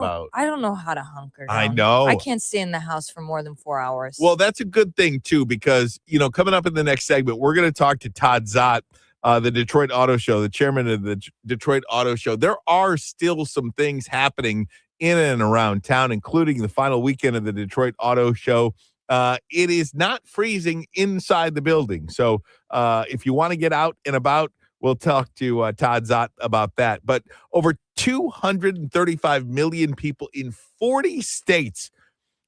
about. I don't know how to hunker down. I know. I can't stay in the house for more than 4 hours. Well, that's a good thing, too, because, coming up in the next segment, we're going to talk to Todd Zott, the Detroit Auto Show, the chairman of the Detroit Auto Show. There are still some things happening in and around town, including the final weekend of the Detroit Auto Show. It is not freezing inside the building. So if you want to get out and about, we'll talk to Todd Zott about that. But over 235 million people in 40 states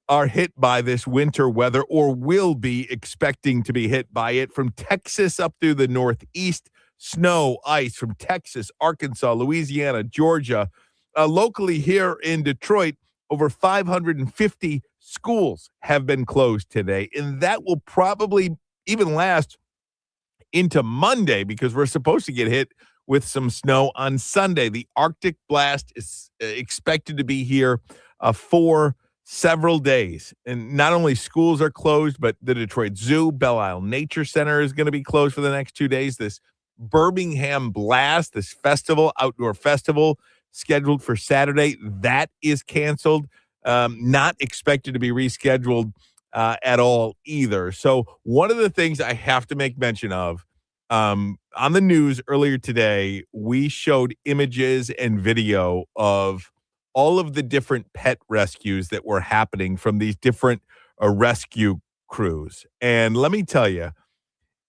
are hit by this winter weather or will be expecting to be hit by it, from Texas up through the Northeast. Snow, ice from Texas, Arkansas, Louisiana, Georgia. Locally here in Detroit, over 550 schools have been closed today, and that will probably even last into Monday because we're supposed to get hit with some snow on Sunday. The Arctic blast is expected to be here for several days, and not only schools are closed, but the Detroit Zoo, Belle Isle Nature Center is going to be closed for the next 2 days. This Birmingham Blast, this outdoor festival scheduled for Saturday, that is canceled. Not expected to be rescheduled at all either. So one of the things I have to make mention of, on the news earlier today, we showed images and video of all of the different pet rescues that were happening from these different rescue crews. And let me tell you,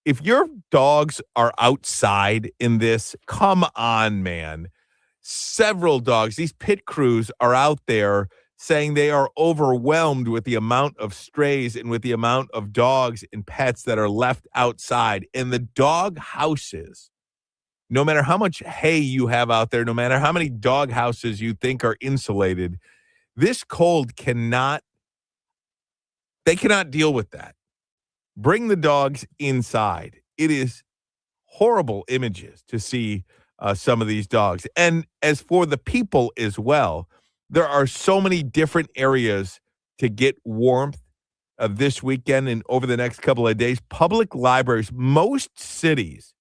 if your dogs are outside in this, come on, man. Several dogs, these pit crews are out there saying they are overwhelmed with the amount of strays and with the amount of dogs and pets that are left outside. And the dog houses, no matter how much hay you have out there, no matter how many dog houses you think are insulated, this cold cannot deal with that. Bring the dogs inside. It is horrible images to see some of these dogs. And as for the people as well, there are so many different areas to get warmth this weekend and over the next couple of days. Public libraries, most cities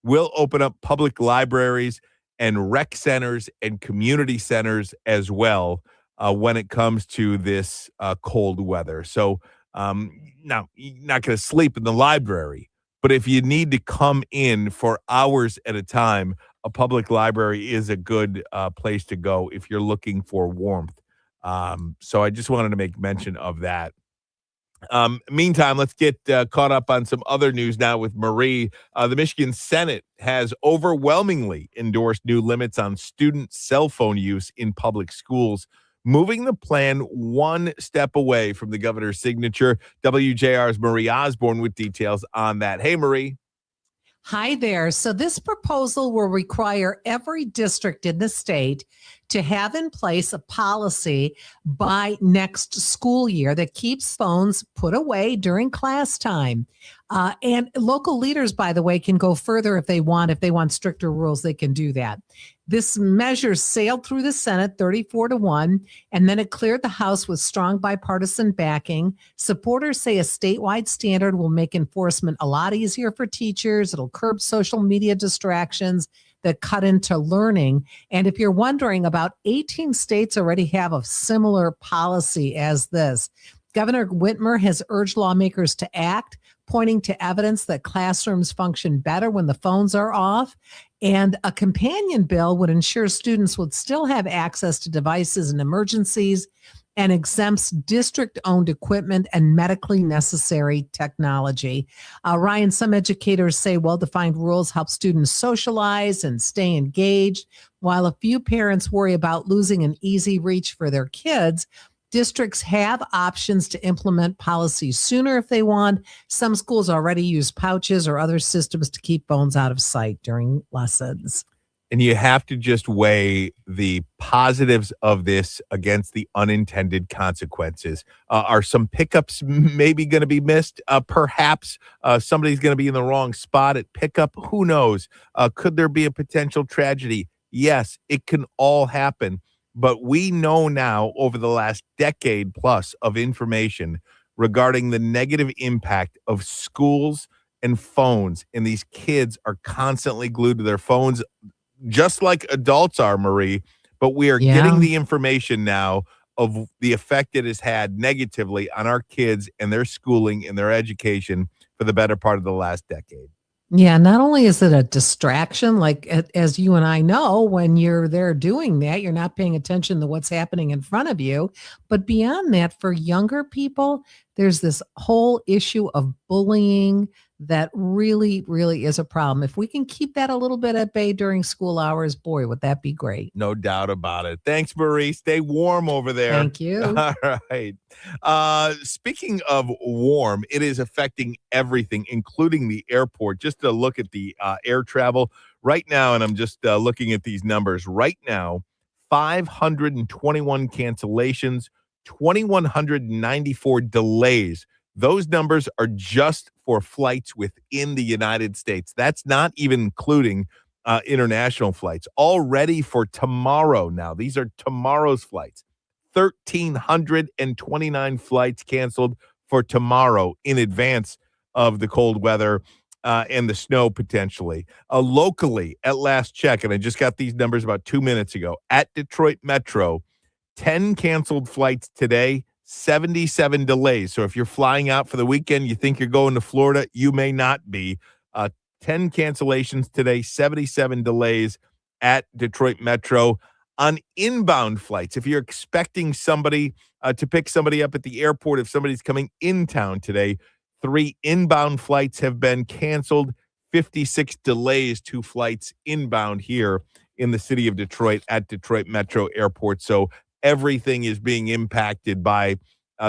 will open up public libraries and rec centers and community centers as well when it comes to this cold weather. So now, you're not going to sleep in the library, but if you need to come in for hours at a time, a public library is a good place to go if you're looking for warmth. So I just wanted to make mention of that. Meantime, let's get caught up on some other news now with Marie. The Michigan Senate has overwhelmingly endorsed new limits on student cell phone use in public schools, moving the plan one step away from the governor's signature. WJR's Marie Osborne with details on that. Hey, Marie. Hi there. So this proposal will require every district in the state to have in place a policy by next school year that keeps phones put away during class time. And local leaders, by the way, can go further if they want. If they want stricter rules, they can do that. This measure sailed through the Senate 34-1, and then it cleared the House with strong bipartisan backing. Supporters say a statewide standard will make enforcement a lot easier for teachers. It'll curb social media distractions that cut into learning. And if you're wondering, about 18 states already have a similar policy as this. Governor Whitmer has urged lawmakers to act, pointing to evidence that classrooms function better when the phones are off. And a companion bill would ensure students would still have access to devices in emergencies and exempts district-owned equipment and medically necessary technology. Ryan, some educators say well-defined rules help students socialize and stay engaged, while a few parents worry about losing an easy reach for their kids. Districts have options to implement policies sooner if they want. Some schools already use pouches or other systems to keep phones out of sight during lessons. And you have to just weigh the positives of this against the unintended consequences. Are some pickups maybe going to be missed? Perhaps somebody's going to be in the wrong spot at pickup. Who knows? Could there be a potential tragedy? Yes, it can all happen. But we know now, over the last decade plus of information regarding the negative impact of schools and phones, and these kids are constantly glued to their phones, just like adults are, Marie. but we are Yeah. getting the information now of the effect it has had negatively on our kids and their schooling and their education for the better part of the last decade. Yeah, not only is it a distraction, like as you and I know, when you're there doing that, you're not paying attention to what's happening in front of you. But beyond that, for younger people, there's this whole issue of bullying that really, really is a problem. If we can keep that a little bit at bay during school hours, boy, would that be great. No doubt about it. Thanks, Marie. Stay warm over there. Thank you. All right. Speaking of warm, it is affecting everything, including the airport. Just to look at the air travel right now, and I'm just looking at these numbers right now, 521 cancellations, 2,194 delays. Those numbers are just for flights within the United States. That's not even including international flights. Already for tomorrow now, these are tomorrow's flights. 1,329 flights canceled for tomorrow in advance of the cold weather and the snow potentially. Locally, at last check, and I just got these numbers about 2 minutes ago, at Detroit Metro, 10 canceled flights today, 77 delays. So if you're flying out for the weekend, you think you're going to Florida, you may not be. 10 cancellations today, 77 delays at Detroit Metro. On inbound flights, if you're expecting somebody to pick somebody up at the airport, if somebody's coming in town today, 3 inbound flights have been canceled, 56 delays, 2 flights inbound here in the city of Detroit at Detroit Metro Airport. So everything is being impacted by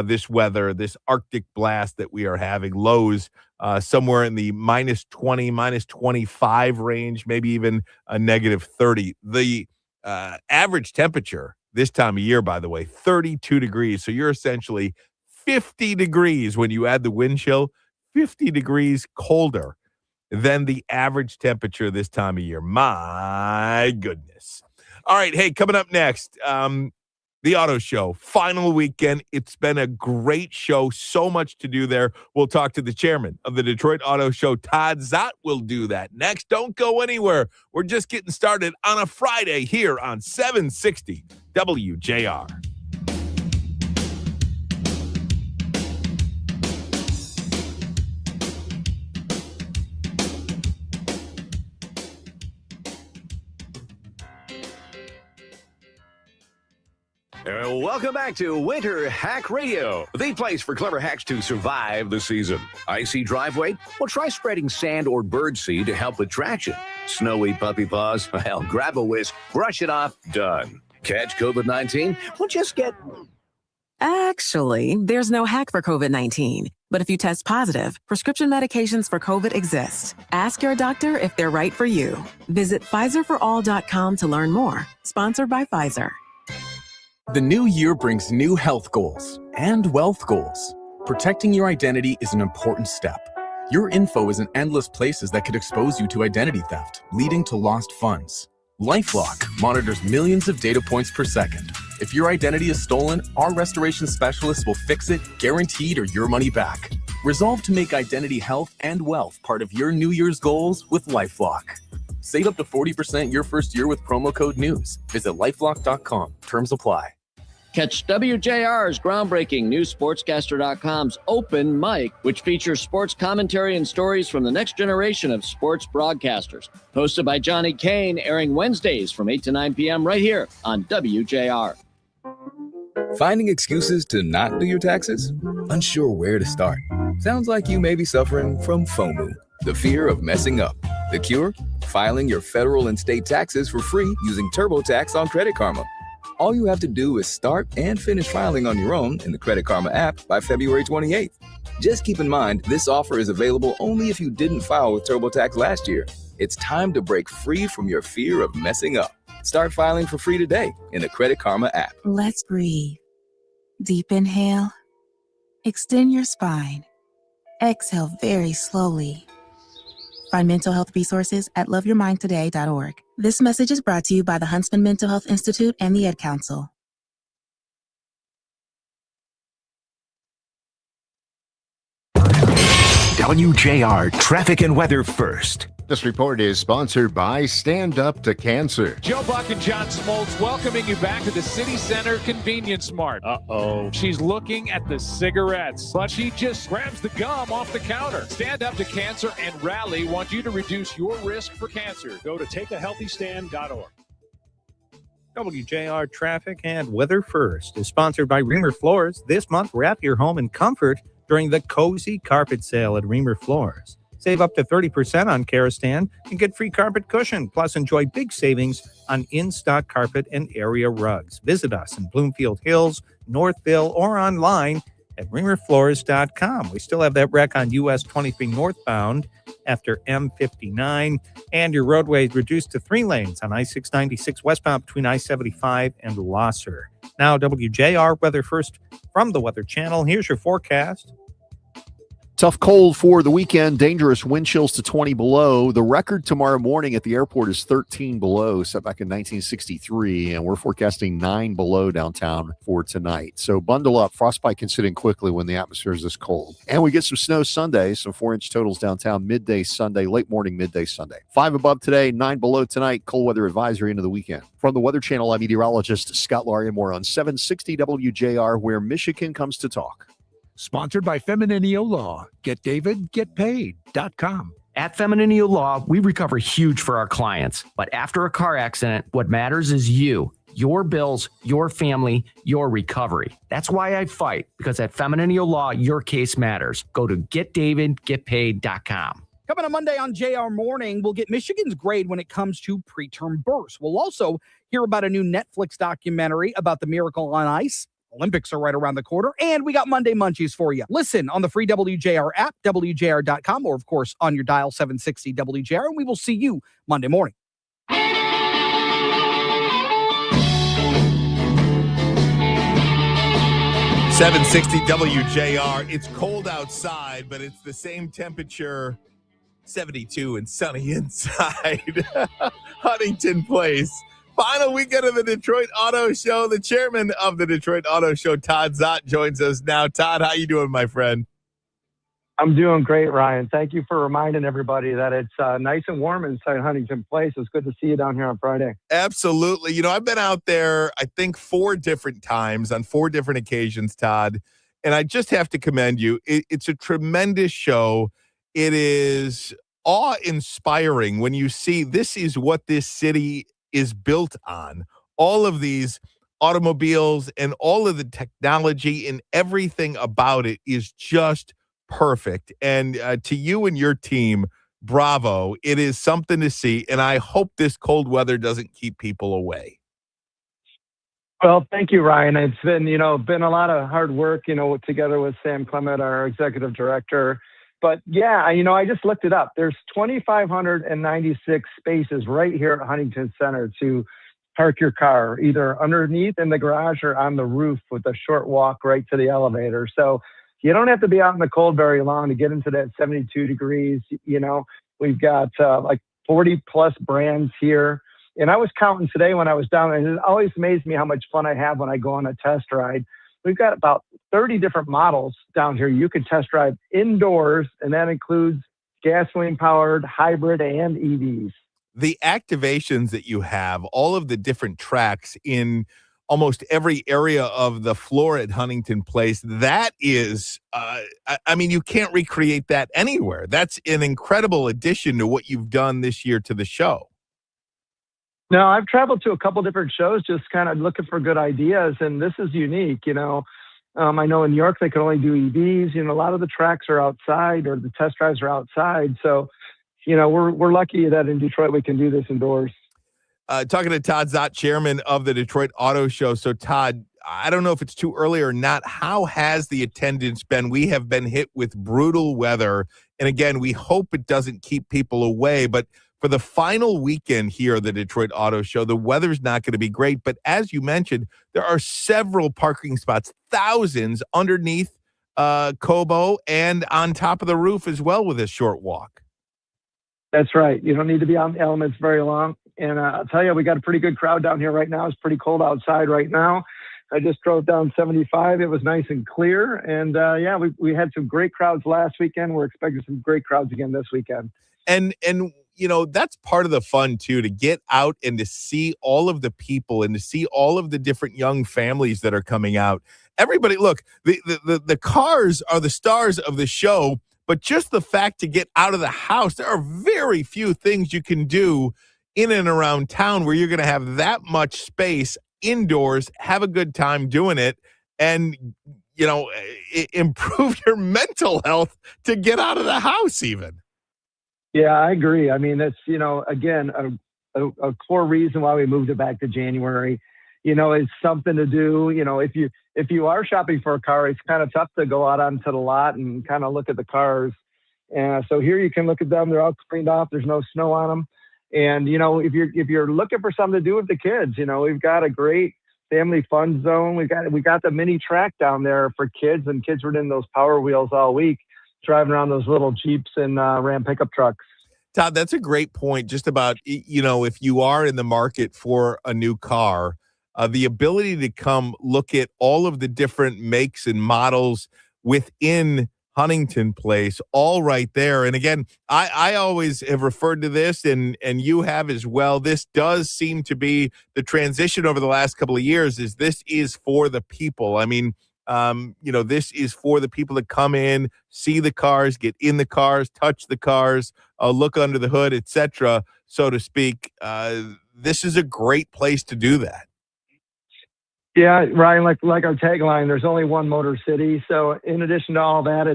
this weather, this Arctic blast that we are having. Lows somewhere in the minus 20, minus 25 range, maybe even a negative 30. The average temperature this time of year, by the way, 32 degrees. So you're essentially 50 degrees when you add the wind chill, 50 degrees colder than the average temperature this time of year. My goodness. All right. Hey, coming up next, the Auto Show, final weekend. It's been a great show. So much to do there. We'll talk to the chairman of the Detroit Auto Show, Todd Zott. Will do that next. Don't go anywhere. We're just getting started on a Friday here on 760 WJR. Welcome back to Winter Hack Radio, the place for clever hacks to survive the season. Icy driveway? Well, try spreading sand or birdseed to help with traction. Snowy puppy paws? Well, grab a whisk, brush it off, done. Catch COVID-19? Well, just get... Actually, there's no hack for COVID-19. But if you test positive, prescription medications for COVID exist. Ask your doctor if they're right for you. Visit PfizerForAll.com to learn more. Sponsored by Pfizer. The new year brings new health goals and wealth goals. Protecting your identity is an important step. Your info is in endless places that could expose you to identity theft, leading to lost funds. LifeLock monitors millions of data points per second. If your identity is stolen, our restoration specialists will fix it, guaranteed, or your money back. Resolve to make identity health and wealth part of your New Year's goals with LifeLock. Save up to 40% your first year with promo code NEWS. Visit lifelock.com. Terms apply. Catch WJR's groundbreaking NewSportscaster.com's Open Mic, which features sports commentary and stories from the next generation of sports broadcasters. Hosted by Johnny Kane, airing Wednesdays from 8 to 9 p.m. right here on WJR. Finding excuses to not do your taxes? Unsure where to start? Sounds like you may be suffering from FOMO, the fear of messing up. The cure? Filing your federal and state taxes for free using TurboTax on Credit Karma. All you have to do is start and finish filing on your own in the Credit Karma app by February 28th. Just keep in mind, this offer is available only if you didn't file with TurboTax last year. It's time to break free from your fear of messing up. Start filing for free today in the Credit Karma app. Let's breathe. Deep inhale. Extend your spine. Exhale very slowly. Find mental health resources at loveyourmindtoday.org. This message is brought to you by the Huntsman Mental Health Institute and the Ad Council. WJR Traffic and Weather first. This report is sponsored by Stand Up to Cancer. Joe Buck and John Smoltz welcoming you back to the City Center Convenience Mart. Uh-oh. She's looking at the cigarettes, but she just grabs the gum off the counter. Stand Up to Cancer and Rally want you to reduce your risk for cancer. Go to takeahealthystand.org. WJR Traffic and Weather First is sponsored by Reamer Floors. This month, wrap your home in comfort during the Cozy Carpet Sale at Reamer Floors. Save up to 30% on Karastan and get free carpet cushion. Plus, enjoy big savings on in-stock carpet and area rugs. Visit us in Bloomfield Hills, Northville, or online at reamerfloors.com. We still have that wreck on US 23 northbound after M59, and your roadway is reduced to 3 lanes on I-696 westbound between I-75 and Losser. Now, WJR Weather First from the Weather Channel. Here's your forecast. Tough cold for the weekend, dangerous wind chills to 20 below. The record tomorrow morning at the airport is 13 below, set back in 1963, and we're forecasting 9 below downtown for tonight. So bundle up. Frostbite can sit in quickly when the atmosphere is this cold. And we get some snow Sunday, some 4-inch totals downtown midday Sunday, late morning, midday Sunday. 5 above today, 9 below tonight, cold weather advisory into the weekend. From the Weather Channel, I'm meteorologist Scott Laurie, and more on 760 WJR, where Michigan comes to talk. Sponsored by Femininio Law. GetDavidGetPaid.com. At Femininio Law, we recover huge for our clients. But after a car accident, what matters is you, your bills, your family, your recovery. That's why I fight, because at Femininio Law, your case matters. Go to GetDavidGetPaid.com. Coming on Monday on JR Morning, we'll get Michigan's grade when it comes to preterm births. We'll also hear about a new Netflix documentary about the Miracle on Ice. Olympics are right around the corner, and we got Monday Munchies for you. Listen on the free WJR app, WJR.com, or, of course, on your dial 760 WJR, and we will see you Monday morning. 760 WJR. It's cold outside, but it's the same temperature, 72 and sunny inside Huntington Place. Final weekend of the Detroit Auto Show. The chairman of the Detroit Auto Show, Todd Zott, joins us now. Todd, how you doing, my friend? I'm doing great, Ryan. Thank you for reminding everybody that it's nice and warm inside Huntington Place. It's good to see you down here on Friday. Absolutely. You know, I've been out there, I think, 4 different times on 4 different occasions, Todd, and I just have to commend you. It's a tremendous show. It is awe-inspiring when you see this is what this city is built on. All of these automobiles and all of the technology and everything about it is just perfect. And to you and your team, bravo. It is something to see, and I hope this cold weather doesn't keep people away. Well, thank you, Ryan. It's been a lot of hard work, together with Sam Clement, our executive director. But yeah, I just looked it up. There's 2,596 spaces right here at Huntington Center to park your car, either underneath in the garage or on the roof with a short walk right to the elevator. So you don't have to be out in the cold very long to get into that 72 degrees. We've got like 40 plus brands here. And I was counting today when I was down there, and it always amazed me how much fun I have when I go on a test ride. We've got about 30 different models down here you can test drive indoors, and that includes gasoline-powered, hybrid, and EVs. The activations that you have, all of the different tracks in almost every area of the floor at Huntington Place, that is, you can't recreate that anywhere. That's an incredible addition to what you've done this year to the show. No, I've traveled to a couple different shows just kind of looking for good ideas, and this is unique. I know in New York they can only do EVs. A lot of the tracks are outside, or the test drives are outside. So, we're lucky that in Detroit we can do this indoors. Talking to Todd Zott, chairman of the Detroit Auto Show. So, Todd, I don't know if it's too early or not. How has the attendance been? We have been hit with brutal weather, and again, we hope it doesn't keep people away, but for the final weekend here at the Detroit Auto Show, the weather's not going to be great. But as you mentioned, there are several parking spots, thousands underneath Cobo and on top of the roof as well with a short walk. That's right. You don't need to be on the elements very long. And I'll tell you, we got a pretty good crowd down here right now. It's pretty cold outside right now. I just drove down 75. It was nice and clear. And we had some great crowds last weekend. We're expecting some great crowds again this weekend. And that's part of the fun too, to get out and to see all of the people and to see all of the different young families that are coming out. Everybody, look, the cars are the stars of the show, but just the fact to get out of the house, there are very few things you can do in and around town where you're going to have that much space indoors, have a good time doing it, and improve your mental health to get out of the house even. Yeah, I agree. I mean, that's, again, a core reason why we moved it back to January. It's something to do. If you are shopping for a car, it's kind of tough to go out onto the lot and kind of look at the cars. And so here you can look at them. They're all cleaned off. There's no snow on them. And, if you're looking for something to do with the kids, we've got a great family fun zone. We got the mini track down there for kids, and kids were in those Power Wheels all week, driving around those little Jeeps and Ram pickup trucks. Todd, that's a great point. Just about, if you are in the market for a new car, the ability to come look at all of the different makes and models within Huntington Place, all right there. And again, I always have referred to this, and you have as well. This does seem to be the transition over the last couple of years. This is for the people. I mean, this is for the people that come in, see the cars, get in the cars, touch the cars, look under the hood, etc., so to speak. This is a great place to do that. Yeah, Ryan, like our tagline, there's only one Motor City. So in addition to all that,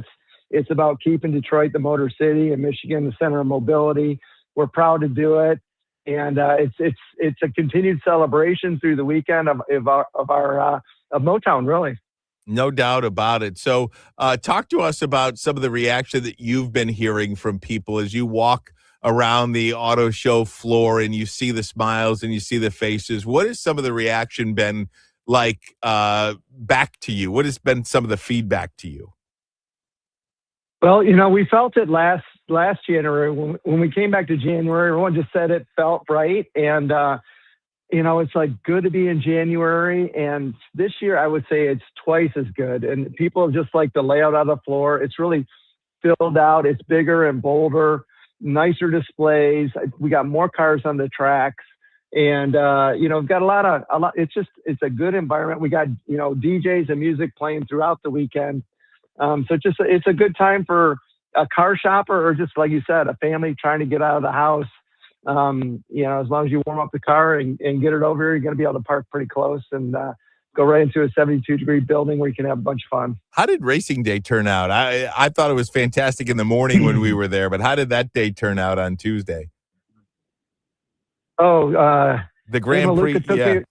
it's about keeping Detroit the Motor City and Michigan the center of mobility. We're proud to do it, and it's a continued celebration through the weekend of Motown, really. No doubt about it. So talk to us about some of the reaction that you've been hearing from people as you walk around the auto show floor and you see the smiles and you see the faces. What has some of the reaction been like back to you? What has been some of the feedback to you? Well, we felt it last January when we came back to January. Everyone just said it felt right, and it's like good to be in January. And this year, I would say it's twice as good. And people just like the layout of the floor. It's really filled out. It's bigger and bolder, nicer displays. We got more cars on the tracks. And, we've got a lot. It's a good environment. We got, DJs and music playing throughout the weekend. So it's a good time for a car shopper or just, like you said, a family trying to get out of the house. As long as you warm up the car and get it over here, you're going to be able to park pretty close and go right into a 72-degree building where you can have a bunch of fun. How did racing day turn out? I thought it was fantastic in the morning when we were there, but how did that day turn out on Tuesday? The Grand Prix. Dave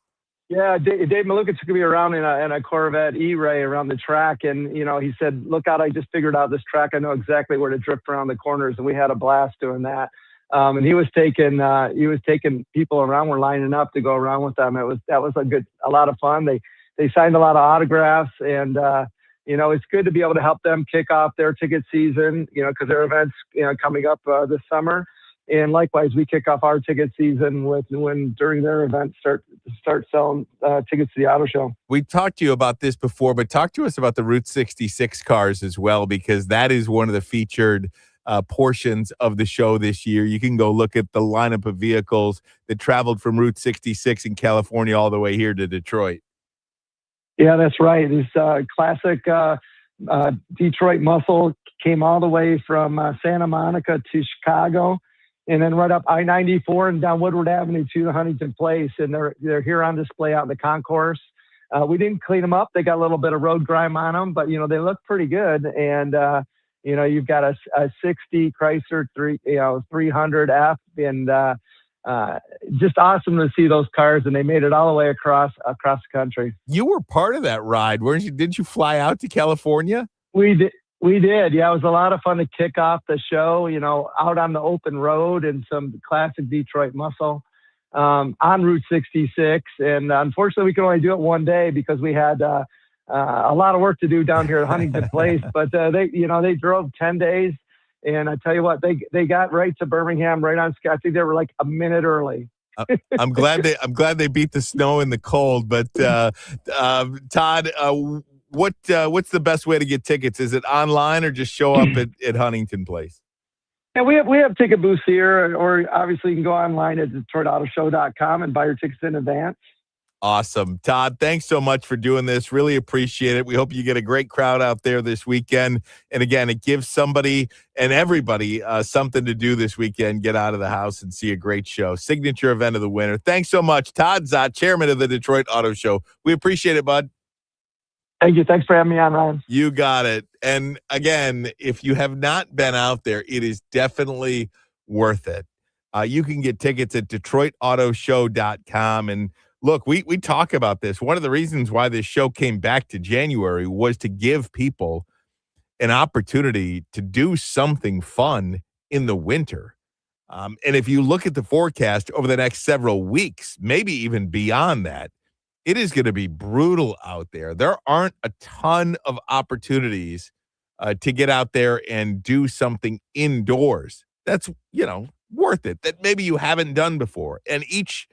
Maluka took me around in a Corvette E-Ray around the track, and he said, "Look out! I just figured out this track. I know exactly where to drift around the corners," and we had a blast doing that. And he was taking people around. We're lining up to go around with them. That was a lot of fun. They signed a lot of autographs, and it's good to be able to help them kick off their ticket season. Because their events coming up this summer. And likewise, we kick off our ticket season when during their events start selling tickets to the auto show. We talked to you about this before, but talk to us about the Route 66 cars as well, because that is one of the featured portions of the show this year. You can go look at the lineup of vehicles that traveled from Route 66 in California all the way here to Detroit. Yeah, that's right. This classic Detroit muscle came all the way from Santa Monica to Chicago. And then right up I-94 and down Woodward Avenue to the Huntington Place. And they're here on display out in the concourse. We didn't clean them up. They got a little bit of road grime on them, but, they look pretty good. And, you've got a 60 Chrysler 300F, and just awesome to see those cars. And they made it all the way across the country. You were part of that ride, weren't you? Didn't you fly out to California? We did. Yeah, it was a lot of fun to kick off the show, out on the open road and some classic Detroit muscle on Route 66. And unfortunately, we could only do it one day because we had a lot of work to do down here at Huntington Place. But they drove 10 days, and I tell you what, they got right to Birmingham right on. I think they were like a minute early. I'm glad they beat the snow and the cold. But Todd, what's the best way to get tickets? Is it online or just show up at Huntington Place? And we have ticket booths here, or obviously you can go online at DetroitAutoShow.com and buy your tickets in advance. Awesome. Todd, thanks so much for doing this. Really appreciate it. We hope you get a great crowd out there this weekend. And again, it gives somebody and everybody something to do this weekend. Get out of the house and see a great show. Signature event of the winter. Thanks so much. Todd Zott, chairman of the Detroit Auto Show. We appreciate it, bud. Thank you. Thanks for having me on, Ryan. You got it. And again, if you have not been out there, it is definitely worth it. You can get tickets at DetroitAutoShow.com. And look, we talk about this. One of the reasons why this show came back to January was to give people an opportunity to do something fun in the winter. And if you look at the forecast over the next several weeks, maybe even beyond that, it is going to be brutal out there. There aren't a ton of opportunities to get out there and do something indoors. That's, worth it, that maybe you haven't done before. And each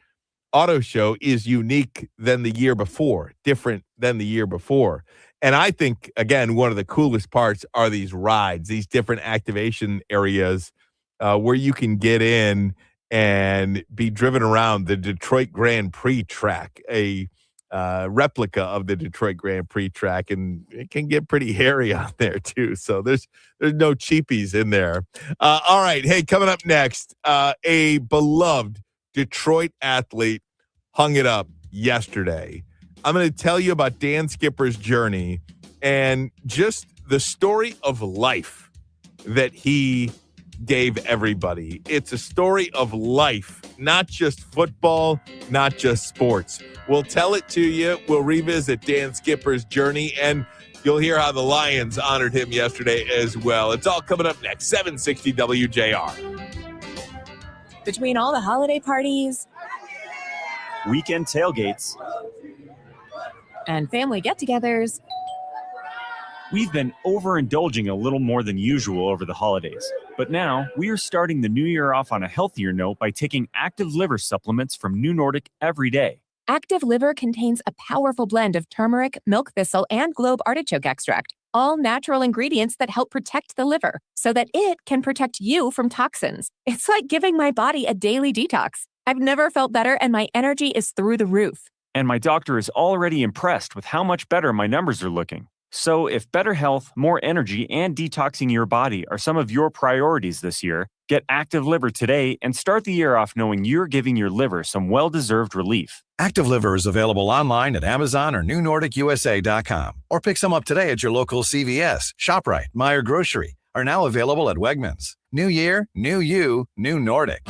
auto show is unique than the year before, different than the year before. And I think, again, one of the coolest parts are these rides, these different activation areas where you can get in and be driven around the Detroit Grand Prix track, a replica of the Detroit Grand Prix track, and it can get pretty hairy out there too. So there's no cheapies in there. All right, hey, coming up next, a beloved Detroit athlete hung it up yesterday. I'm going to tell you about Dan Skipper's journey and just the story of life that he gave everybody. It's a story of life, not just football, not just sports. We'll tell it to you. We'll revisit Dan Skipper's journey, and you'll hear how the Lions honored him yesterday as well. It's all coming up next. 760 WJR. Between all the holiday parties, weekend tailgates, and family get-togethers, we've been overindulging a little more than usual over the holidays. But now, we are starting the new year off on a healthier note by taking Active Liver supplements from New Nordic every day. Active Liver contains a powerful blend of turmeric, milk thistle, and globe artichoke extract, all natural ingredients that help protect the liver so that it can protect you from toxins. It's like giving my body a daily detox. I've never felt better, and my energy is through the roof. And my doctor is already impressed with how much better my numbers are looking. So if better health, more energy, and detoxing your body are some of your priorities this year, get Active Liver today and start the year off knowing you're giving your liver some well-deserved relief. Active Liver is available online at Amazon or NewNordicUSA.com. Or pick some up today at your local CVS, ShopRite, Meijer Grocery. Are now available at Wegmans. New year, new you, New Nordic.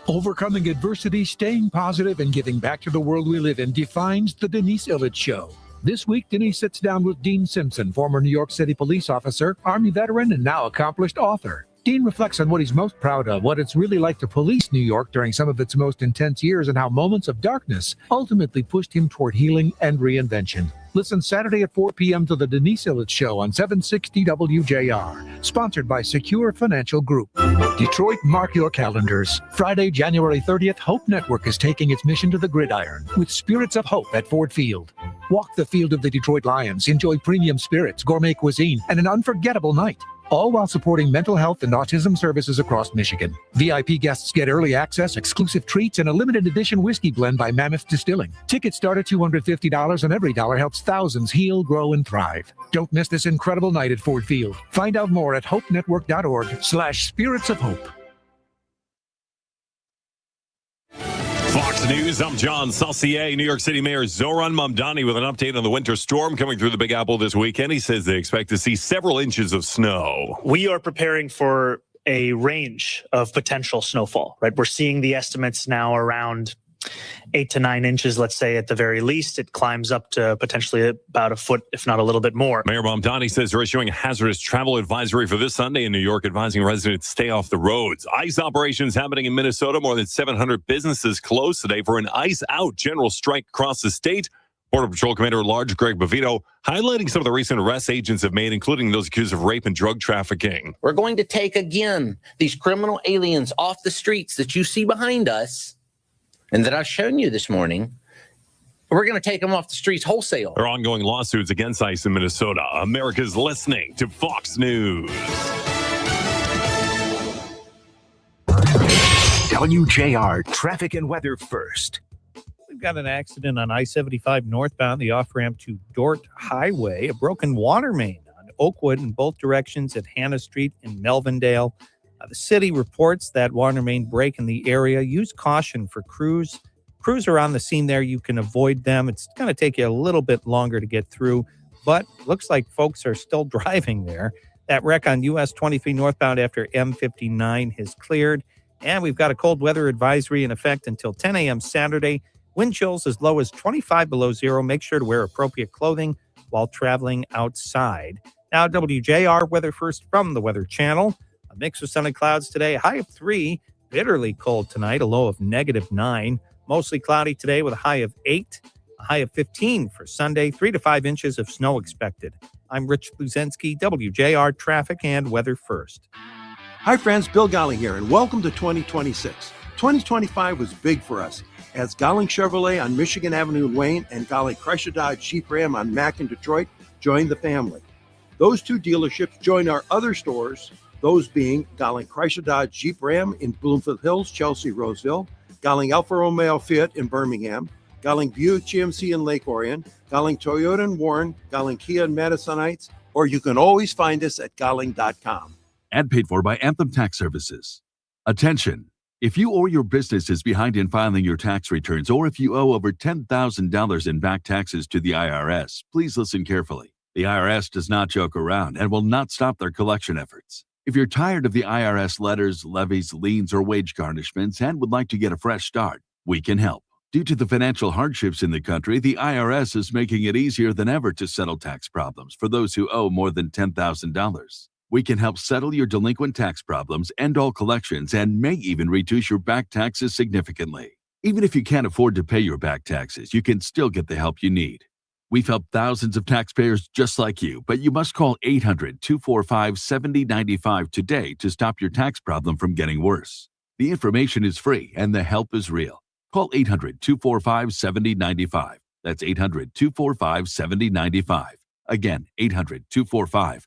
Overcoming adversity, staying positive, and giving back to the world we live in defines the Denise Illich Show. This week, Denise sits down with Dean Simpson, former New York City police officer, Army veteran, and now accomplished author. Dean reflects on what he's most proud of, what it's really like to police New York during some of its most intense years, and how moments of darkness ultimately pushed him toward healing and reinvention. Listen Saturday at 4 p.m. to the Denise Illich Show on 760 WJR, sponsored by Secure Financial Group. Detroit, mark your calendars. Friday, January 30th, Hope Network is taking its mission to the gridiron with Spirits of Hope at Ford Field. Walk the field of the Detroit Lions, enjoy premium spirits, gourmet cuisine, and an unforgettable night, all while supporting mental health and autism services across Michigan. VIP guests get early access, exclusive treats, and a limited edition whiskey blend by Mammoth Distilling. Tickets start at $250, and every dollar helps thousands heal, grow, and thrive. Don't miss this incredible night at Ford Field. Find out more at hopenetwork.org/Spirits of Hope. Fox News, I'm John Saucier. New York City Mayor Zohran Mamdani with an update on the winter storm coming through the Big Apple this weekend. He says they expect to see several inches of snow. We are preparing for a range of potential snowfall, right? We're seeing the estimates now around 8 to 9 inches, let's say at the very least. It climbs up to potentially about a foot, if not a little bit more. Mayor Mamdani says they're issuing a hazardous travel advisory for this Sunday in New York, advising residents to stay off the roads. ICE operations happening in Minnesota. More than 700 businesses closed today for an ICE out general strike across the state. Border Patrol Commander-at-Large Greg Bovino highlighting some of the recent arrests agents have made, including those accused of rape and drug trafficking. We're going to take, again, these criminal aliens off the streets that you see behind us and that I've shown you this morning. We're going to take them off the streets wholesale. There are ongoing lawsuits against ICE in Minnesota. America's listening to Fox News. WJR traffic and weather first. We've got an accident on I-75 northbound, the off-ramp to Dort Highway, a broken water main on Oakwood in both directions at Hannah Street in Melvindale. The city reports that water main break in the area. Use caution for crews. Crews are on the scene there. You can avoid them. It's going to take you a little bit longer to get through, but looks like folks are still driving there. That wreck on US 23 northbound after M59 has cleared. And we've got a cold weather advisory in effect until 10 a.m. Saturday. Wind chills as low as 25 below zero. Make sure to wear appropriate clothing while traveling outside. Now, WJR weather first from the Weather Channel. A mix of sun and clouds today. A high of 3. Bitterly cold tonight. A low of -9. Mostly cloudy today with a high of 8. A high of 15 for Sunday. 3 to 5 inches of snow expected. I'm Rich Bluzensky, WJR Traffic and Weather First. Hi, friends. Bill Golling here, and welcome to 2026. 2025 was big for us as Golling Chevrolet on Michigan Avenue in Wayne and Golling Chrysler Dodge Jeep Ram on Mack in Detroit joined the family. Those two dealerships joined our other stores, those being Golling Chrysler Dodge Jeep Ram in Bloomfield Hills, Chelsea, Roseville, Golling Alfa Romeo Fiat in Birmingham, Golling Buick GMC in Lake Orion, Golling Toyota in Warren, Golling Kia in Madison Heights, or you can always find us at golling.com. Ad paid for by Anthem Tax Services. Attention! If you or your business is behind in filing your tax returns, or if you owe over $10,000 in back taxes to the IRS, please listen carefully. The IRS does not joke around and will not stop their collection efforts. If you're tired of the IRS letters, levies, liens, or wage garnishments and would like to get a fresh start, we can help. Due to the financial hardships in the country, the IRS is making it easier than ever to settle tax problems for those who owe more than $10,000. We can help settle your delinquent tax problems, end all collections, and may even reduce your back taxes significantly. Even if you can't afford to pay your back taxes, you can still get the help you need. We've helped thousands of taxpayers just like you, but you must call 800-245-7095 today to stop your tax problem from getting worse. The information is free and the help is real. Call 800-245-7095. That's 800-245-7095. Again, 800-245-7095.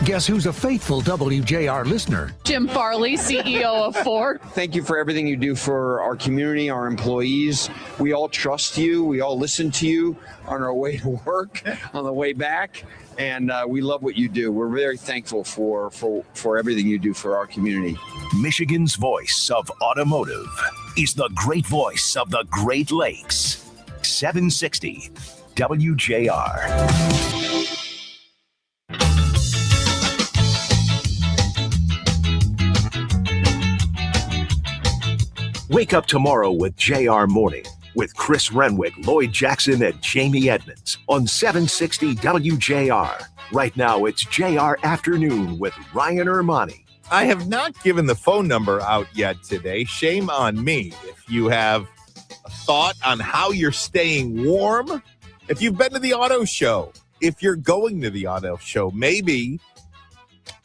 Guess who's a faithful WJR listener? Jim Farley, CEO of Ford. Thank you for everything you do for our community, our employees. We all trust you. We all listen to you on our way to work, on the way back, and we love what you do. We're very thankful for everything you do for our community. Michigan's voice of automotive is the great voice of the Great Lakes. 760 WJR. Wake up tomorrow with JR Morning with Chris Renwick, Lloyd Jackson, and Jamie Edmonds on 760 WJR. Right now, it's JR Afternoon with Ryan Ermani. I have not given the phone number out yet today. Shame on me. If you have a thought on how you're staying warm, if you've been to the auto show, if you're going to the auto show, maybe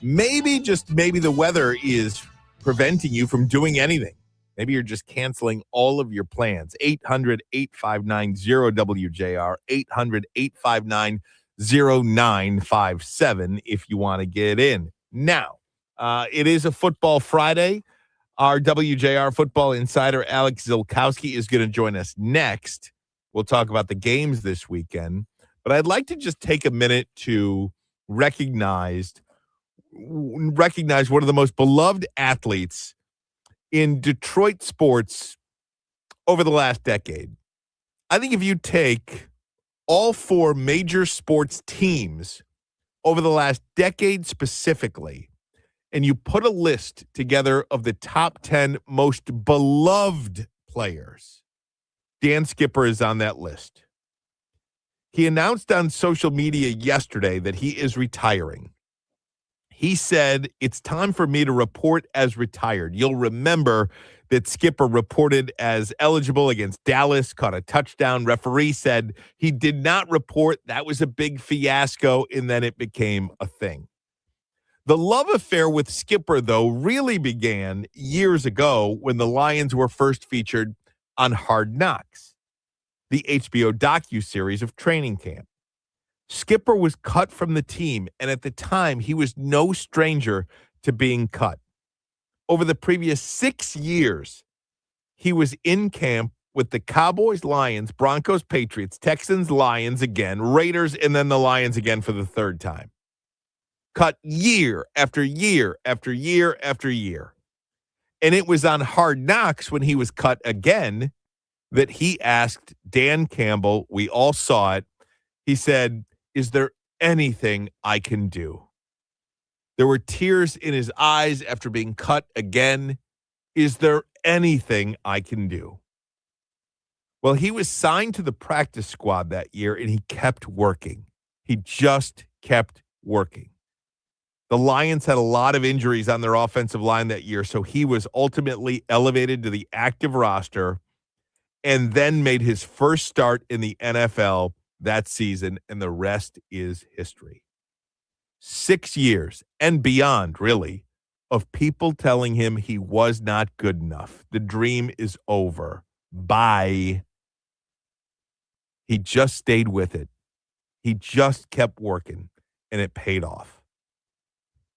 the weather is preventing you from doing anything. Maybe you're just canceling all of your plans. 800-859-0WJR, 800-859-0957 if you want to get in. Now, it is a football Friday. Our WJR football insider, Alex Zilkowski, is going to join us next. We'll talk about the games this weekend. But I'd like to just take a minute to recognize one of the most beloved athletes in Detroit sports over the last decade. I think if you take all 4 major sports teams over the last decade specifically, and you put a list together of the top 10 most beloved players, Dan Skipper is on that list. He announced on social media yesterday that he is retiring. He said, "It's time for me to report as retired." You'll remember that Skipper reported as eligible against Dallas, caught a touchdown. Referee said he did not report. That was a big fiasco, and then it became a thing. The love affair with Skipper, though, really began years ago when the Lions were first featured on Hard Knocks, the HBO docuseries of training camp. Skipper was cut from the team, and at the time, he was no stranger to being cut. Over the previous 6 years, he was in camp with the Cowboys, Lions, Broncos, Patriots, Texans, Lions again, Raiders, and then the Lions again for the third time. Cut year after year after year after year. And it was on Hard Knocks when he was cut again that he asked Dan Campbell, we all saw it, he said, is there anything I can do? There were tears in his eyes after being cut again. Is there anything I can do? Well, he was signed to the practice squad that year, and he kept working. He just kept working. The Lions had a lot of injuries on their offensive line that year, so he was ultimately elevated to the active roster and then made his first start in the NFL that season, and the rest is history. 6 years and beyond, really, of people telling him he was not good enough. The dream is over. Bye. He just stayed with it. He just kept working, and it paid off.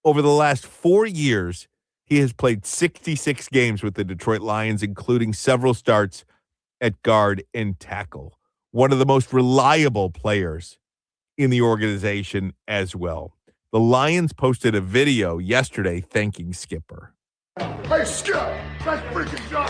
Over the last 4 years, he has played 66 games with the Detroit Lions, including several starts at guard and tackle. One of the most reliable players in the organization as well. The Lions posted a video yesterday thanking Skipper. Hey, Skip, nice freaking job.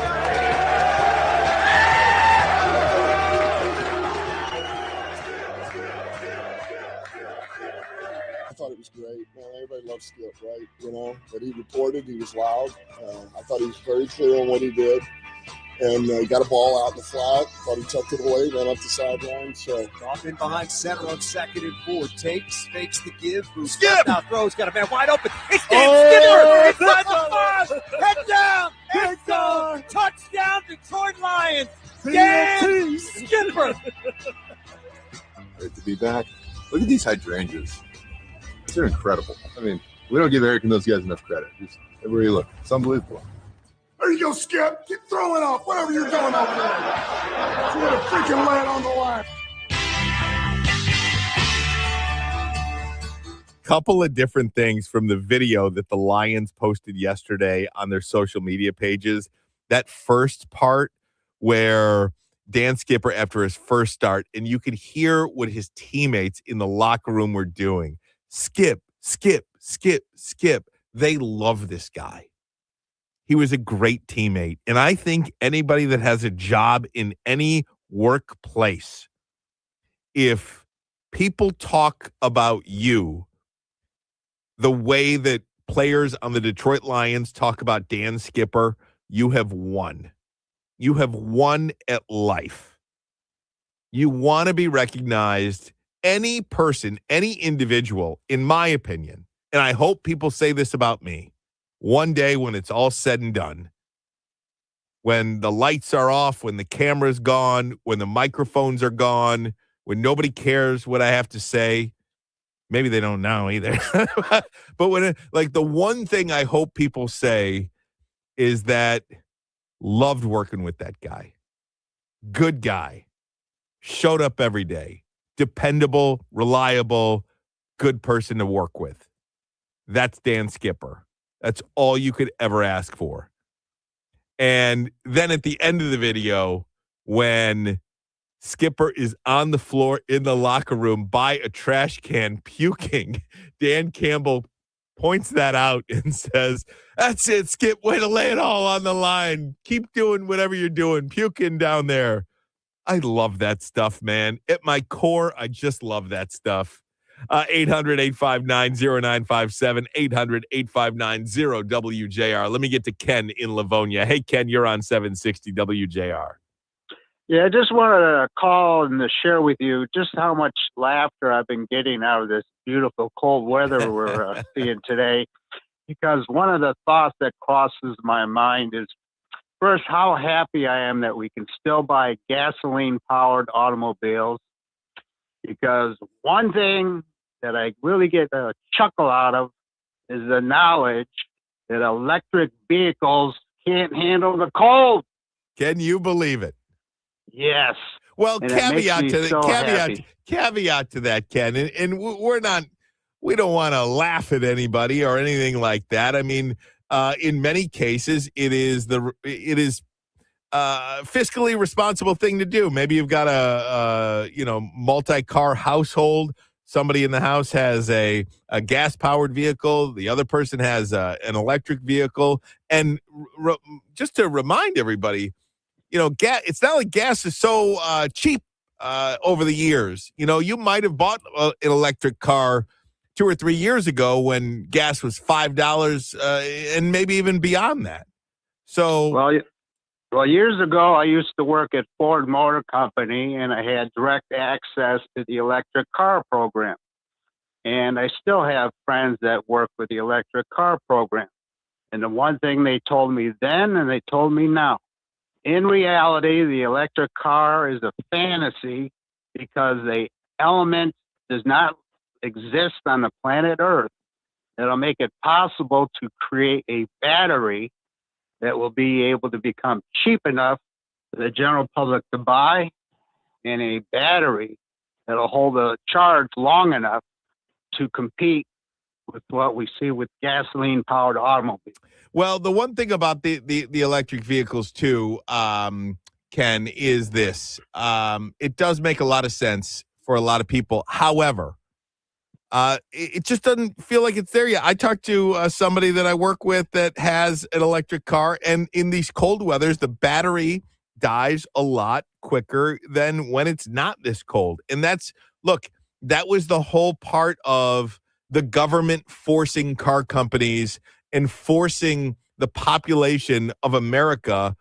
I thought it was great. Man, everybody loves Skip, right? You know, but he reported, he was loud. I thought he was very clear on what he did. And he got a ball out in the flat. Thought he tucked it away, ran up the sideline. So Off in behind center on 2nd and 4. Takes, fakes the give. Skip! Now throws, got a man wide open. It's Dan Skipper! Inside the 5! Head down! End zone! Touchdown, Detroit Lions! Dan Skipper! Great to be back. Look at these hydrangeas. They're incredible. I mean, we don't give Eric and those guys enough credit. Just everywhere you look. It's unbelievable. There you go, Skip. Keep throwing off. Whatever you're doing over there. You gotta freaking lay it on the line. Couple of different things from the video that the Lions posted yesterday on their social media pages. That first part where Dan Skipper, after his first start, and you could hear what his teammates in the locker room were doing. Skip, Skip, Skip, Skip. They love this guy. He was a great teammate. And I think anybody that has a job in any workplace, if people talk about you the way that players on the Detroit Lions talk about Dan Skipper, you have won. You have won at life. You want to be recognized. Any person, any individual, in my opinion, and I hope people say this about me, one day when it's all said and done, when the lights are off, when the camera's gone, when the microphones are gone, when nobody cares what I have to say, maybe they don't know either. But when the one thing I hope people say is that loved working with that guy. Good guy. Showed up every day. Dependable, reliable, good person to work with. That's Dan Skipper. That's all you could ever ask for. And then at the end of the video, when Skipper is on the floor in the locker room by a trash can puking, Dan Campbell points that out and says, "That's it, Skip. Way to lay it all on the line. Keep doing whatever you're doing, puking down there." I love that stuff, man. At my core, I just love that stuff. 800-859-0957, 800-859-0WJR. Let me get to Ken in Livonia. Hey, Ken, you're on 760 WJR. Yeah, I just wanted to call and to share with you just how much laughter I've been getting out of this beautiful cold weather we're seeing today. Because one of the thoughts that crosses my mind is, first, how happy I am that we can still buy gasoline-powered automobiles. Because one thing that I really get a chuckle out of is the knowledge that electric vehicles can't handle the cold. Can you believe it? Yes. Well, And it makes caveat me to so that, happy. caveat to that, Ken, and we're not we don't want to laugh at anybody or anything like that. I mean, in many cases, it is fiscally responsible thing to do. Maybe you've got a multi-car household. Somebody in the house has a gas-powered vehicle. The other person has an electric vehicle. And just to remind everybody, it's not like gas is so cheap over the years. You might have bought an electric car 2 or 3 years ago when gas was $5 and maybe even beyond that. So, well, years ago, I used to work at Ford Motor Company, and I had direct access to the electric car program. And I still have friends that work with the electric car program. And the one thing they told me then, and they told me now, in reality, the electric car is a fantasy because the element does not exist on the planet Earth that'll make it possible to create a battery that will be able to become cheap enough for the general public to buy, and a battery that'll hold a charge long enough to compete with what we see with gasoline-powered automobiles. Well, the one thing about the electric vehicles too, Ken, is this. It does make a lot of sense for a lot of people. However, it just doesn't feel like it's there yet. I talked to somebody that I work with that has an electric car, and in these cold weathers, the battery dies a lot quicker than when it's not this cold. And that was the whole part of the government forcing car companies and forcing the population of America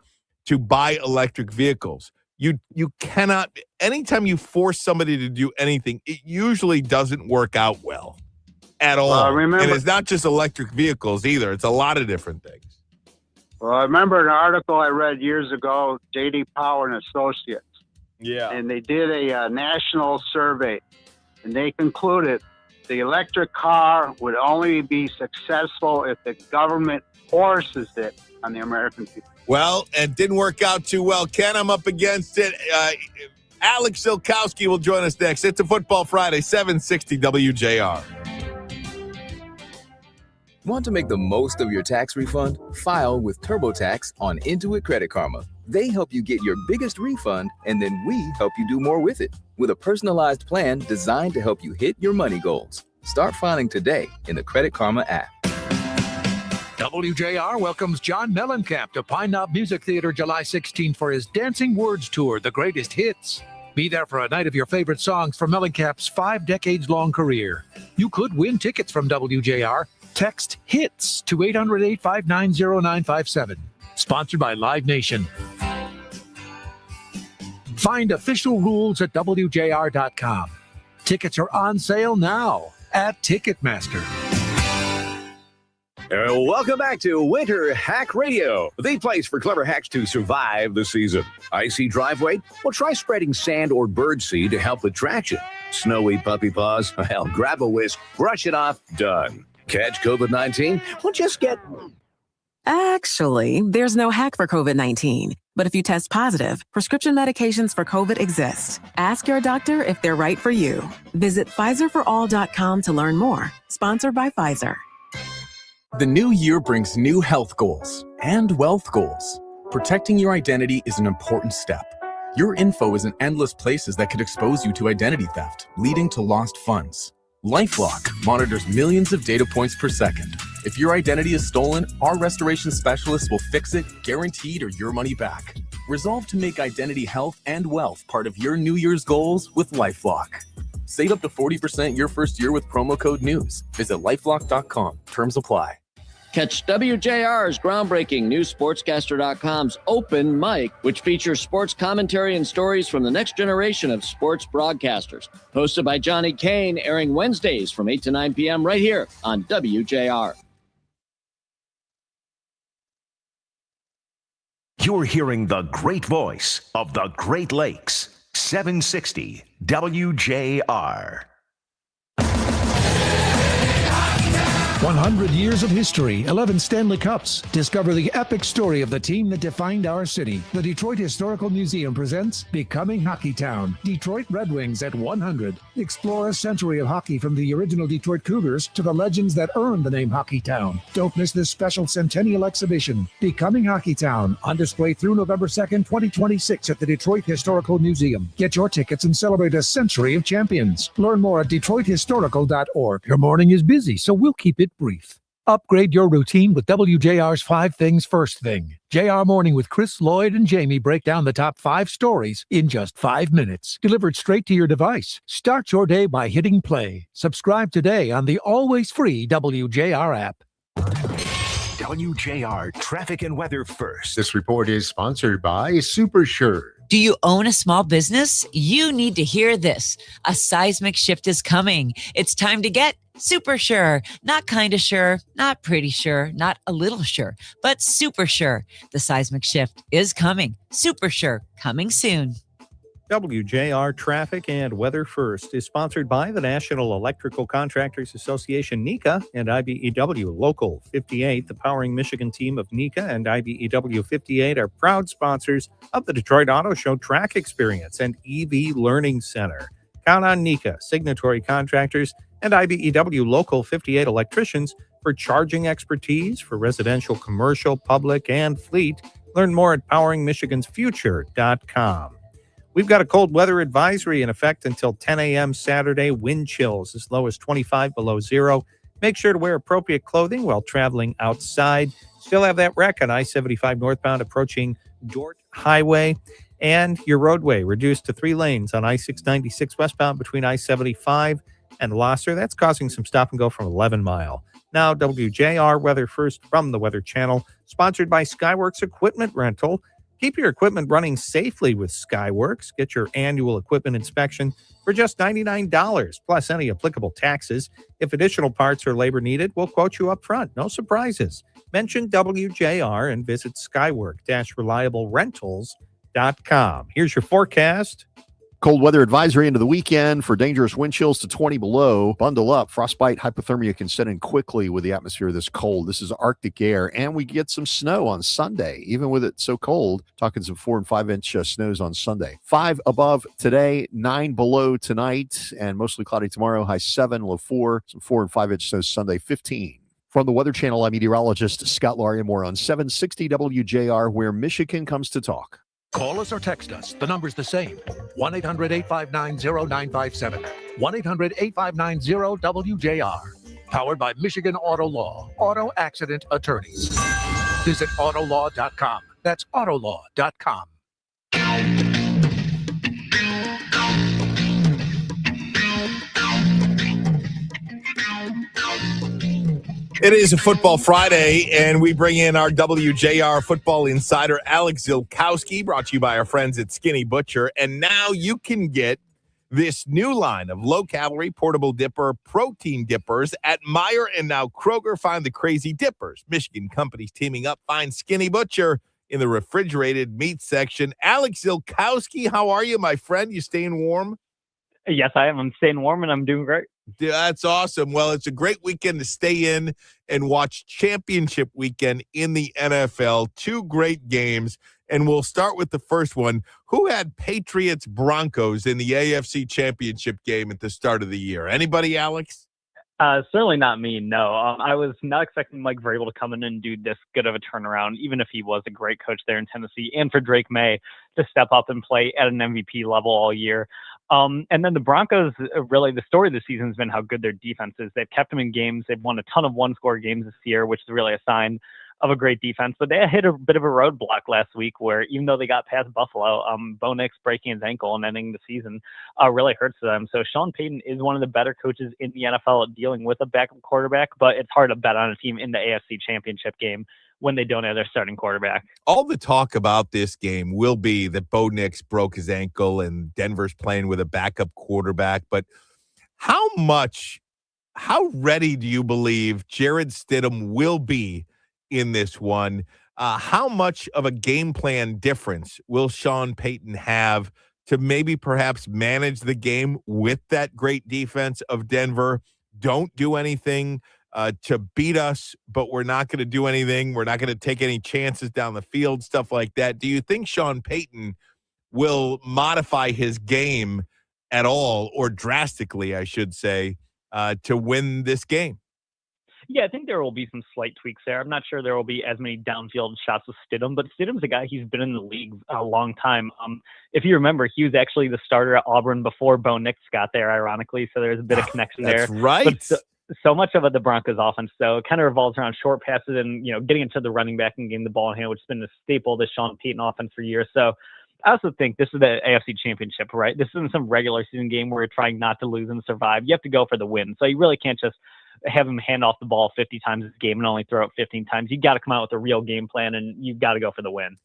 to buy electric vehicles. You cannot, anytime you force somebody to do anything, it usually doesn't work out well at all. And it's not just electric vehicles either. It's a lot of different things. Well, I remember an article I read years ago, J.D. Power and Associates. Yeah. And they did a national survey, and they concluded the electric car would only be successful if the government forces it on the American people. Well, it didn't work out too well. Ken, I'm up against it. Alex Silkowski will join us next. It's a Football Friday, 760 WJR. Want to make the most of your tax refund? File with TurboTax on Intuit Credit Karma. They help you get your biggest refund, and then we help you do more with it. With a personalized plan designed to help you hit your money goals. Start filing today in the Credit Karma app. WJR welcomes John Mellencamp to Pine Knob Music Theater July 16th for his Dancing Words Tour, The Greatest Hits. Be there for a night of your favorite songs from Mellencamp's 5 decades-long career. You could win tickets from WJR. Text HITS to 800-859-0957. Sponsored by Live Nation. Find official rules at WJR.com. Tickets are on sale now at Ticketmaster. Welcome back to Winter Hack Radio, the place for clever hacks to survive the season. Icy driveway? Well, try spreading sand or birdseed to help with traction. Snowy puppy paws? Well, grab a whisk, brush it off, done. Catch COVID-19? Well, just get... Actually, there's no hack for COVID-19. But if you test positive, prescription medications for COVID exist. Ask your doctor if they're right for you. Visit PfizerForAll.com to learn more. Sponsored by Pfizer. The new year brings new health goals and wealth goals. Protecting your identity is an important step. Your info is in endless places that could expose you to identity theft, leading to lost funds. LifeLock monitors millions of data points per second. If your identity is stolen, our restoration specialists will fix it, guaranteed, or your money back. Resolve to make identity health and wealth part of your New Year's goals with LifeLock. Save up to 40% your first year with promo code NEWS. Visit LifeLock.com. Terms apply. Catch WJR's groundbreaking NewSportscaster.com's Open Mic, which features sports commentary and stories from the next generation of sports broadcasters. Hosted by Johnny Kane, airing Wednesdays from 8 to 9 p.m. right here on WJR. You're hearing the great voice of the Great Lakes, 760 WJR. 100 years of history, 11 Stanley Cups. Discover the epic story of the team that defined our city. The Detroit Historical Museum presents Becoming Hockeytown, Detroit Red Wings at 100. Explore a century of hockey from the original Detroit Cougars to the legends that earned the name Hockeytown. Don't miss this special centennial exhibition, Becoming Hockeytown, on display through November 2nd, 2026 at the Detroit Historical Museum. Get your tickets and celebrate a century of champions. Learn more at DetroitHistorical.org. Your morning is busy, so we'll keep it brief. Upgrade your routine with WJR's 5 Things First Thing. JR Morning with Chris, Lloyd, and Jamie break down the top 5 stories in just 5 minutes. Delivered straight to your device. Start your day by hitting play. Subscribe today on the always free WJR app. WJR Traffic and Weather First. This report is sponsored by SuperSure. Do you own a small business? You need to hear this. A seismic shift is coming. It's time to get super sure. Not kind of sure, not pretty sure, not a little sure, but super sure. The seismic shift is coming. Super sure, coming soon. WJR Traffic and Weather First is sponsored by the National Electrical Contractors Association, NECA, and IBEW Local 58. The Powering Michigan team of NECA and IBEW 58 are proud sponsors of the Detroit Auto Show Track Experience and EV Learning Center. Count on NECA, signatory contractors, and IBEW Local 58 electricians for charging expertise for residential, commercial, public, and fleet. Learn more at poweringmichigansfuture.com. We've got a cold weather advisory in effect until 10 a.m. Saturday. Wind chills as low as 25 below zero. Make sure to wear appropriate clothing while traveling outside. Still have that wreck on I-75 northbound approaching Dort Highway. And your roadway reduced to 3 lanes on I-696 westbound between I-75 and Losser. That's causing some stop and go from 11 Mile. Now, WJR Weather First from the Weather Channel, sponsored by Skyworks Equipment Rental. Keep your equipment running safely with Skyworks. Get your annual equipment inspection for just $99 plus any applicable taxes. If additional parts or labor needed, we'll quote you up front. No surprises. Mention WJR and visit skywork-reliablerentals.com. Here's your forecast. Cold weather advisory into the weekend for dangerous wind chills to 20 below. Bundle up. Frostbite, hypothermia can set in quickly with the atmosphere this cold. This is Arctic air, and we get some snow on Sunday, even with it so cold. Talking some 4 and 5 inch snows on Sunday. 5 above today, 9 below tonight, and mostly cloudy tomorrow. High 7, low 4. Some 4 and 5 inch snows Sunday, 15. From the Weather Channel, I'm meteorologist Scott Laurie. More on 760 WJR, where Michigan comes to talk. Call us or text us. The number's the same. 1-800-859-0957. 1-800-859-0WJR. Powered by Michigan Auto Law. Auto Accident Attorneys. Visit autolaw.com. That's autolaw.com. It is a Football Friday, and we bring in our WJR football insider, Alex Zilkowski, brought to you by our friends at Skinny Butcher. And now you can get this new line of low-calorie portable dipper protein dippers at Meijer and now Kroger. Find the Crazy Dippers. Michigan companies teaming up. Find Skinny Butcher in the refrigerated meat section. Alex Zilkowski, how are you, my friend? You staying warm? Yes, I am. I'm staying warm, and I'm doing great. That's awesome. Well, it's a great weekend to stay in and watch championship weekend in the NFL. 2 great games, and we'll start with the first one. Who had Patriots Broncos in the AFC championship game at the start of the year? Anybody, Alex? Certainly not me, no. I was not expecting Mike Vrabel to come in and do this good of a turnaround, even if he was a great coach there in Tennessee, and for Drake May to step up and play at an MVP level all year. And then the Broncos, really, the story of the season has been how good their defense is. They've kept them in games. They've won a ton of one-score games this year, which is really a sign of a great defense. But they hit a bit of a roadblock last week where even though they got past Buffalo, Bo Nix breaking his ankle and ending the season really hurts them. So Sean Payton is one of the better coaches in the NFL at dealing with a backup quarterback, but it's hard to bet on a team in the AFC championship game when they don't have their starting quarterback. All the talk about this game will be that Bo Nix broke his ankle and Denver's playing with a backup quarterback. But how ready do you believe Jarrett Stidham will be in this one? How much of a game plan difference will Sean Payton have to maybe perhaps manage the game with that great defense of Denver? Don't do anything to beat us, but we're not going to do anything. We're not going to take any chances down the field, stuff like that. Do you think Sean Payton will modify his game at all, or drastically, I should say, to win this game? Yeah, I think there will be some slight tweaks there. I'm not sure there will be as many downfield shots with Stidham, but Stidham's a guy, he's been in the league a long time. If you remember, he was actually the starter at Auburn before Bo Nix got there, ironically, so there's a bit of connection there. That's right. But so much of it, the Broncos offense, though, it kind of revolves around short passes and, getting into the running back and getting the ball in hand, which has been a staple of the Sean Payton offense for years. So I also think this is the AFC Championship, right? This isn't some regular season game where you're trying not to lose and survive. You have to go for the win. So you really can't just have him hand off the ball 50 times this game and only throw it 15 times. You got to come out with a real game plan, and you've got to go for the win.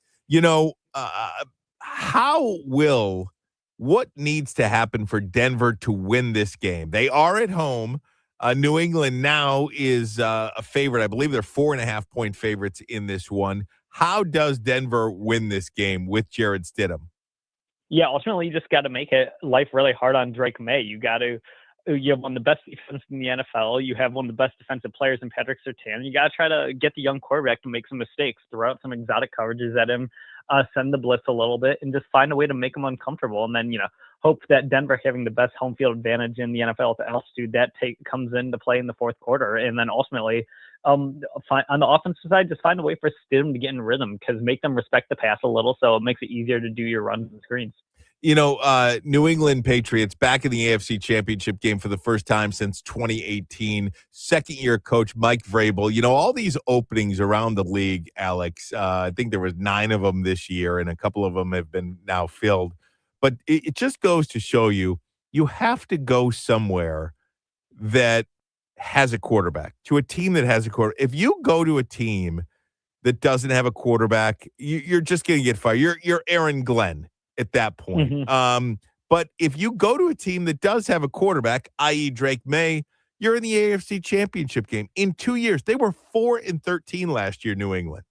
What needs to happen for Denver to win this game? They are at home. New England now is a favorite. I believe they're 4.5-point favorites in this one. How does Denver win this game with Jarrett Stidham? Yeah, ultimately, you just got to make it life really hard on Drake May. You have one of the best defense in the NFL. You have one of the best defensive players in Patrick Surtain. You got to try to get the young quarterback to make some mistakes, throw out some exotic coverages at him, send the blitz a little bit, and just find a way to make him uncomfortable. And then, hope that Denver, having the best home field advantage in the NFL at altitude, that comes into play in the fourth quarter. And then ultimately, on the offensive side, just find a way for Stidham to get in rhythm, because make them respect the pass a little, so it makes it easier to do your runs and screens. New England Patriots back in the AFC Championship game for the first time since 2018. Second-year coach Mike Vrabel. All these openings around the league, Alex, I think there was 9 of them this year, and a couple of them have been now filled. But it just goes to show you have to go somewhere that has a quarterback, to a team that has a quarterback. If you go to a team that doesn't have a quarterback, you're just going to get fired. You're Aaron Glenn at that point. Mm-hmm. But if you go to a team that does have a quarterback, i.e. Drake May, you're in the AFC Championship game. In 2 years, they were 4-13 last year, New England.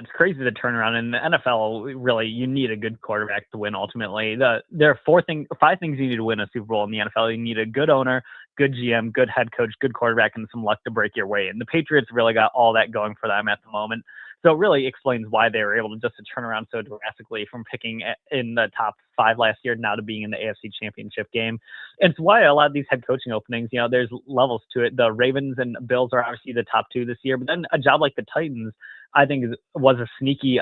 It's crazy to turn around. In the NFL, really, you need a good quarterback to win ultimately. There are 5 things you need to win a Super Bowl in the NFL. You need a good owner, good GM, good head coach, good quarterback, and some luck to break your way. And the Patriots really got all that going for them at the moment. So it really explains why they were able to turn around so drastically from picking in the top 5 last year now to being in the AFC Championship game. And it's why a lot of these head coaching openings, there's levels to it. The Ravens and Bills are obviously the top 2 this year, but then a job like the Titans, I think, was a sneaky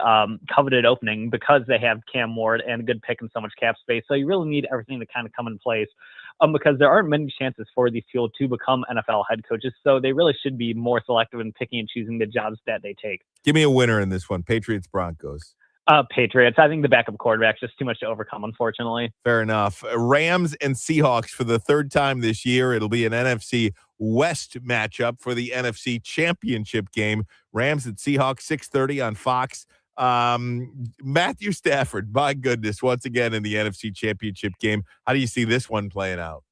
coveted opening because they have Cam Ward and a good pick and so much cap space. So you really need everything to kind of come in place because there aren't many chances for these people to become NFL head coaches. So they really should be more selective in picking and choosing the jobs that they take. Give me a winner in this one. Patriots, Broncos. Patriots. I think the backup quarterback's just too much to overcome, unfortunately. Fair enough. Rams and Seahawks for the 3rd time this year. It'll be an NFC West matchup for the NFC Championship game. Rams at Seahawks, 6:30 on Fox. Matthew Stafford, my goodness, once again in the NFC Championship game. How do you see this one playing out?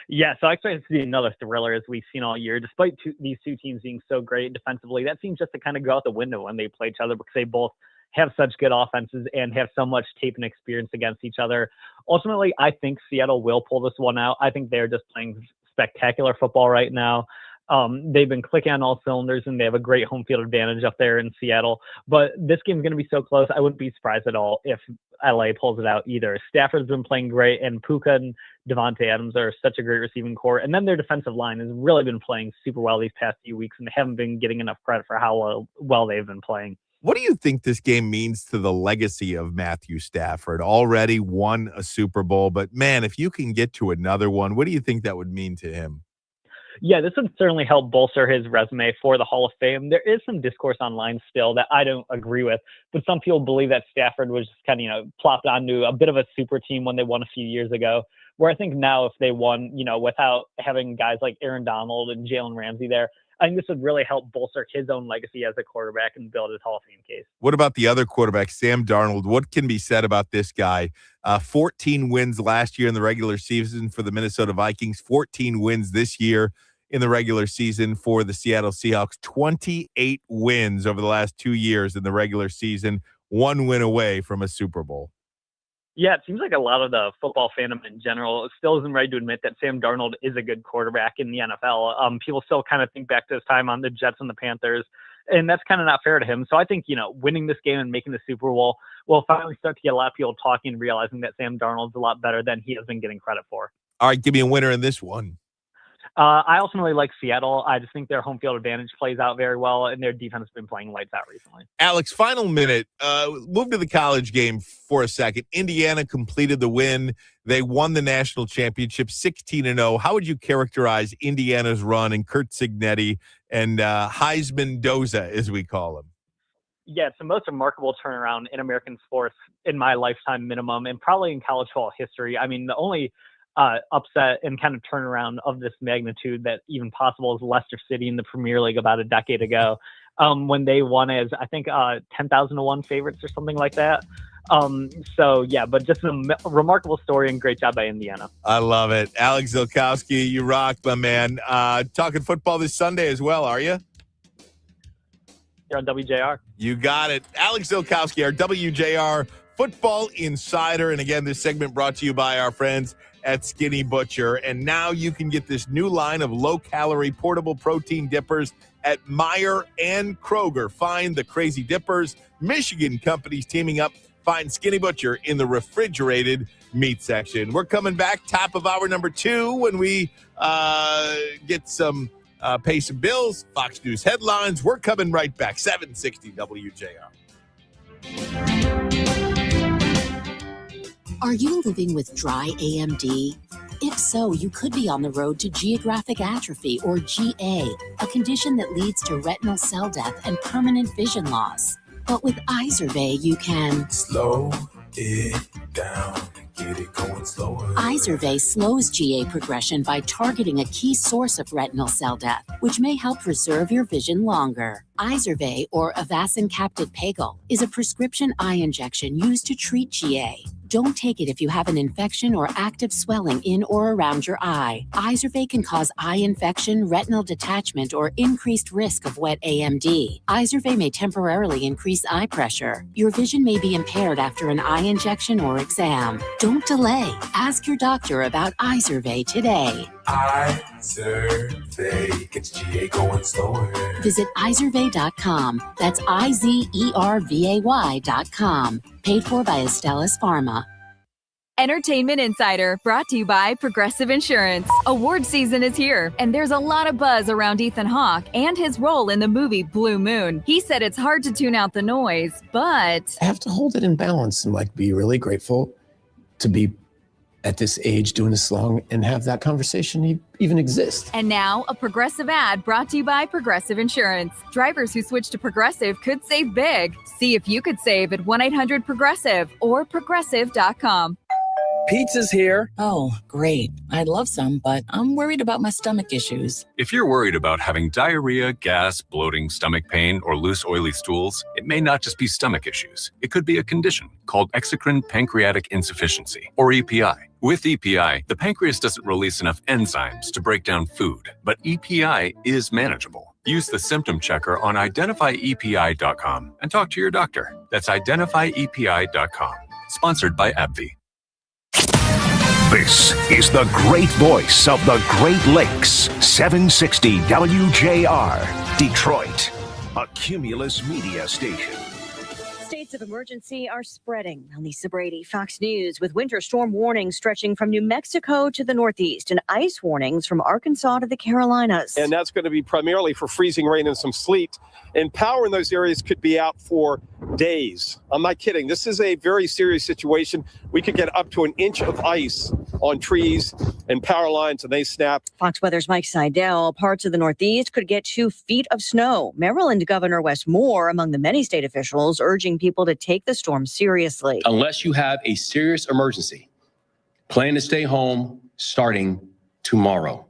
Yeah, so I expect to see another thriller as we've seen all year. Despite these 2 teams being so great defensively, that seems just to kind of go out the window when they play each other because they both have such good offenses and have so much tape and experience against each other. Ultimately, I think Seattle will pull this one out. I think they're just playing spectacular football right now. They've been clicking on all cylinders, and they have a great home field advantage up there in Seattle. But this game's going to be so close, I wouldn't be surprised at all if LA pulls it out either. Stafford's been playing great, and Puka and Devontae Adams are such a great receiving core. And then their defensive line has really been playing super well these past few weeks, and they haven't been getting enough credit for how well they've been playing. What do you think this game means to the legacy of Matthew Stafford? Already won a Super Bowl, but man, if you can get to another one, what do you think that would mean to him? Yeah, this would certainly help bolster his resume for the Hall of Fame. There is some discourse online still that I don't agree with, but some people believe that Stafford was just kind of, plopped onto a bit of a super team when they won a few years ago, where I think now if they won, without having guys like Aaron Donald and Jalen Ramsey there, I think this would really help bolster his own legacy as a quarterback and build his Hall of Fame case. What about the other quarterback, Sam Darnold? What can be said about this guy? 14 wins last year in the regular season for the Minnesota Vikings, 14 wins this year in the regular season for the Seattle Seahawks, 28 wins over the last 2 years in the regular season, 1 win away from a Super Bowl. Yeah, it seems like a lot of the football fandom in general still isn't ready to admit that Sam Darnold is a good quarterback in the NFL. People still kind of think back to his time on the Jets and the Panthers, and that's kind of not fair to him. So I think, winning this game and making the Super Bowl will finally start to get a lot of people talking and realizing that Sam Darnold's a lot better than he has been getting credit for. All right, give me a winner in this one. I ultimately like Seattle. I just think their home field advantage plays out very well, and their defense has been playing lights out recently. Alex, final minute. Move to the college game for a second. Indiana completed the win. They won the national championship 16-0. How would you characterize Indiana's run and Curt Cignetti and Heisman Doza, as we call him? Yeah, it's the most remarkable turnaround in American sports in my lifetime minimum, and probably in college football history. I mean, the only upset and kind of turnaround of this magnitude that even possible is Leicester City in the Premier League about a decade ago, when they won as, I think, 10,000 to 1 favorites or something like that. But just a remarkable story and great job by Indiana. I love it. Alex Zilkowski, you rock, my man. Talking football this Sunday as well, are you? You're on WJR. You got it. Alex Zilkowski, our WJR football insider. And again, this segment brought to you by our friends at Skinny Butcher. And now you can get this new line of low-calorie portable protein dippers at Meijer and Kroger. Find the Crazy Dippers, Michigan companies teaming up. Find Skinny Butcher in the refrigerated meat section. We're coming back top of hour number 2 when we get some pay some bills, Fox News headlines. We're coming right back. 760 WJR. Are you living with dry AMD? If so, you could be on the road to geographic atrophy, or GA, a condition that leads to retinal cell death and permanent vision loss. But with Izervay, you can slow it down, get it going slower. Izervay slows GA progression by targeting a key source of retinal cell death, which may help preserve your vision longer. Izervay, or Avastin Capted Pagel, is a prescription eye injection used to treat GA. Don't take it if you have an infection or active swelling in or around your eye. Izervay can cause eye infection, retinal detachment, or increased risk of wet AMD. Izervay may temporarily increase eye pressure. Your vision may be impaired after an eye injection or exam. Don't delay. Ask your doctor about Izervay today. Izervay gets GA going slower. Visit Izervay.com. That's IZERVAY.com. Paid for by Astellas Pharma. Entertainment Insider, brought to you by Progressive Insurance. Award season is here, and there's a lot of buzz around Ethan Hawke and his role in the movie Blue Moon. He said it's hard to tune out the noise, but I have to hold it in balance and be really grateful to be at this age doing this long and have that conversation even exist. And now, a Progressive ad brought to you by Progressive Insurance. Drivers who switch to Progressive could save big. See if you could save at 1-800-PROGRESSIVE or Progressive.com. Pizza's here. Oh, great. I'd love some, but I'm worried about my stomach issues. If you're worried about having diarrhea, gas, bloating, stomach pain, or loose, oily stools, it may not just be stomach issues. It could be a condition called exocrine pancreatic insufficiency, or EPI. With EPI, the pancreas doesn't release enough enzymes to break down food, but EPI is manageable. Use the symptom checker on identifyepi.com and talk to your doctor. That's identifyepi.com. Sponsored by AbbVie. This is the great voice of the Great Lakes. 760 WJR, Detroit, a Cumulus media station. States of emergency are spreading. I'm Lisa Brady, Fox News, with winter storm warnings stretching from New Mexico to the Northeast and ice warnings from Arkansas to the Carolinas. And that's going to be primarily for freezing rain and some sleet. And power in those areas could be out for days. I'm not kidding. This is a very serious situation. We could get up to an inch of ice on trees and power lines, and they snap. Fox Weather's Mike Seidel. Parts of the Northeast could get 2 feet of snow. Maryland Governor Wes Moore among the many state officials urging people to take the storm seriously. Unless you have a serious emergency, plan to stay home starting tomorrow.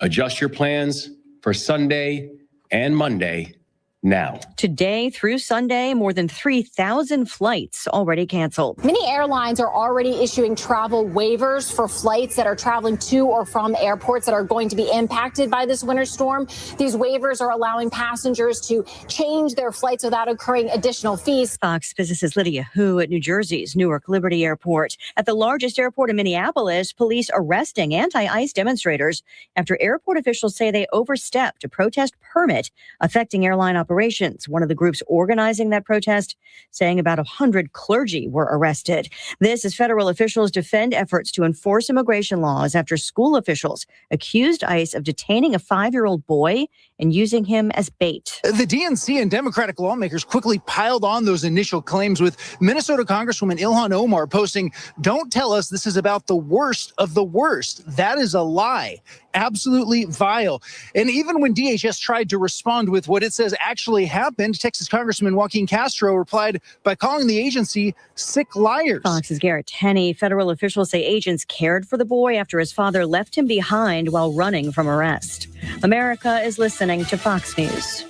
Adjust your plans for Sunday and Monday now. Today through Sunday, more than 3,000 flights already canceled. Many airlines are already issuing travel waivers for flights that are traveling to or from airports that are going to be impacted by this winter storm. These waivers are allowing passengers to change their flights without incurring additional fees. Fox Business's Lydia Hu at New Jersey's Newark Liberty Airport. At the largest airport in Minneapolis, police arresting anti-ICE demonstrators after airport officials say they overstepped a protest permit affecting airline operations. One of the groups organizing that protest saying about 100 clergy were arrested. This as federal officials defend efforts to enforce immigration laws after school officials accused ICE of detaining a 5-year-old boy and using him as bait. The DNC and Democratic lawmakers quickly piled on those initial claims, with Minnesota Congresswoman Ilhan Omar posting, "Don't tell us this is about the worst of the worst. That is a lie. Absolutely vile." And even when DHS tried to respond with what it says actually happened, Texas Congressman Joaquin Castro replied by calling the agency sick liars. Fox's Garrett Tenney. Federal officials say agents cared for the boy after his father left him behind while running from arrest. America is listening to Fox News.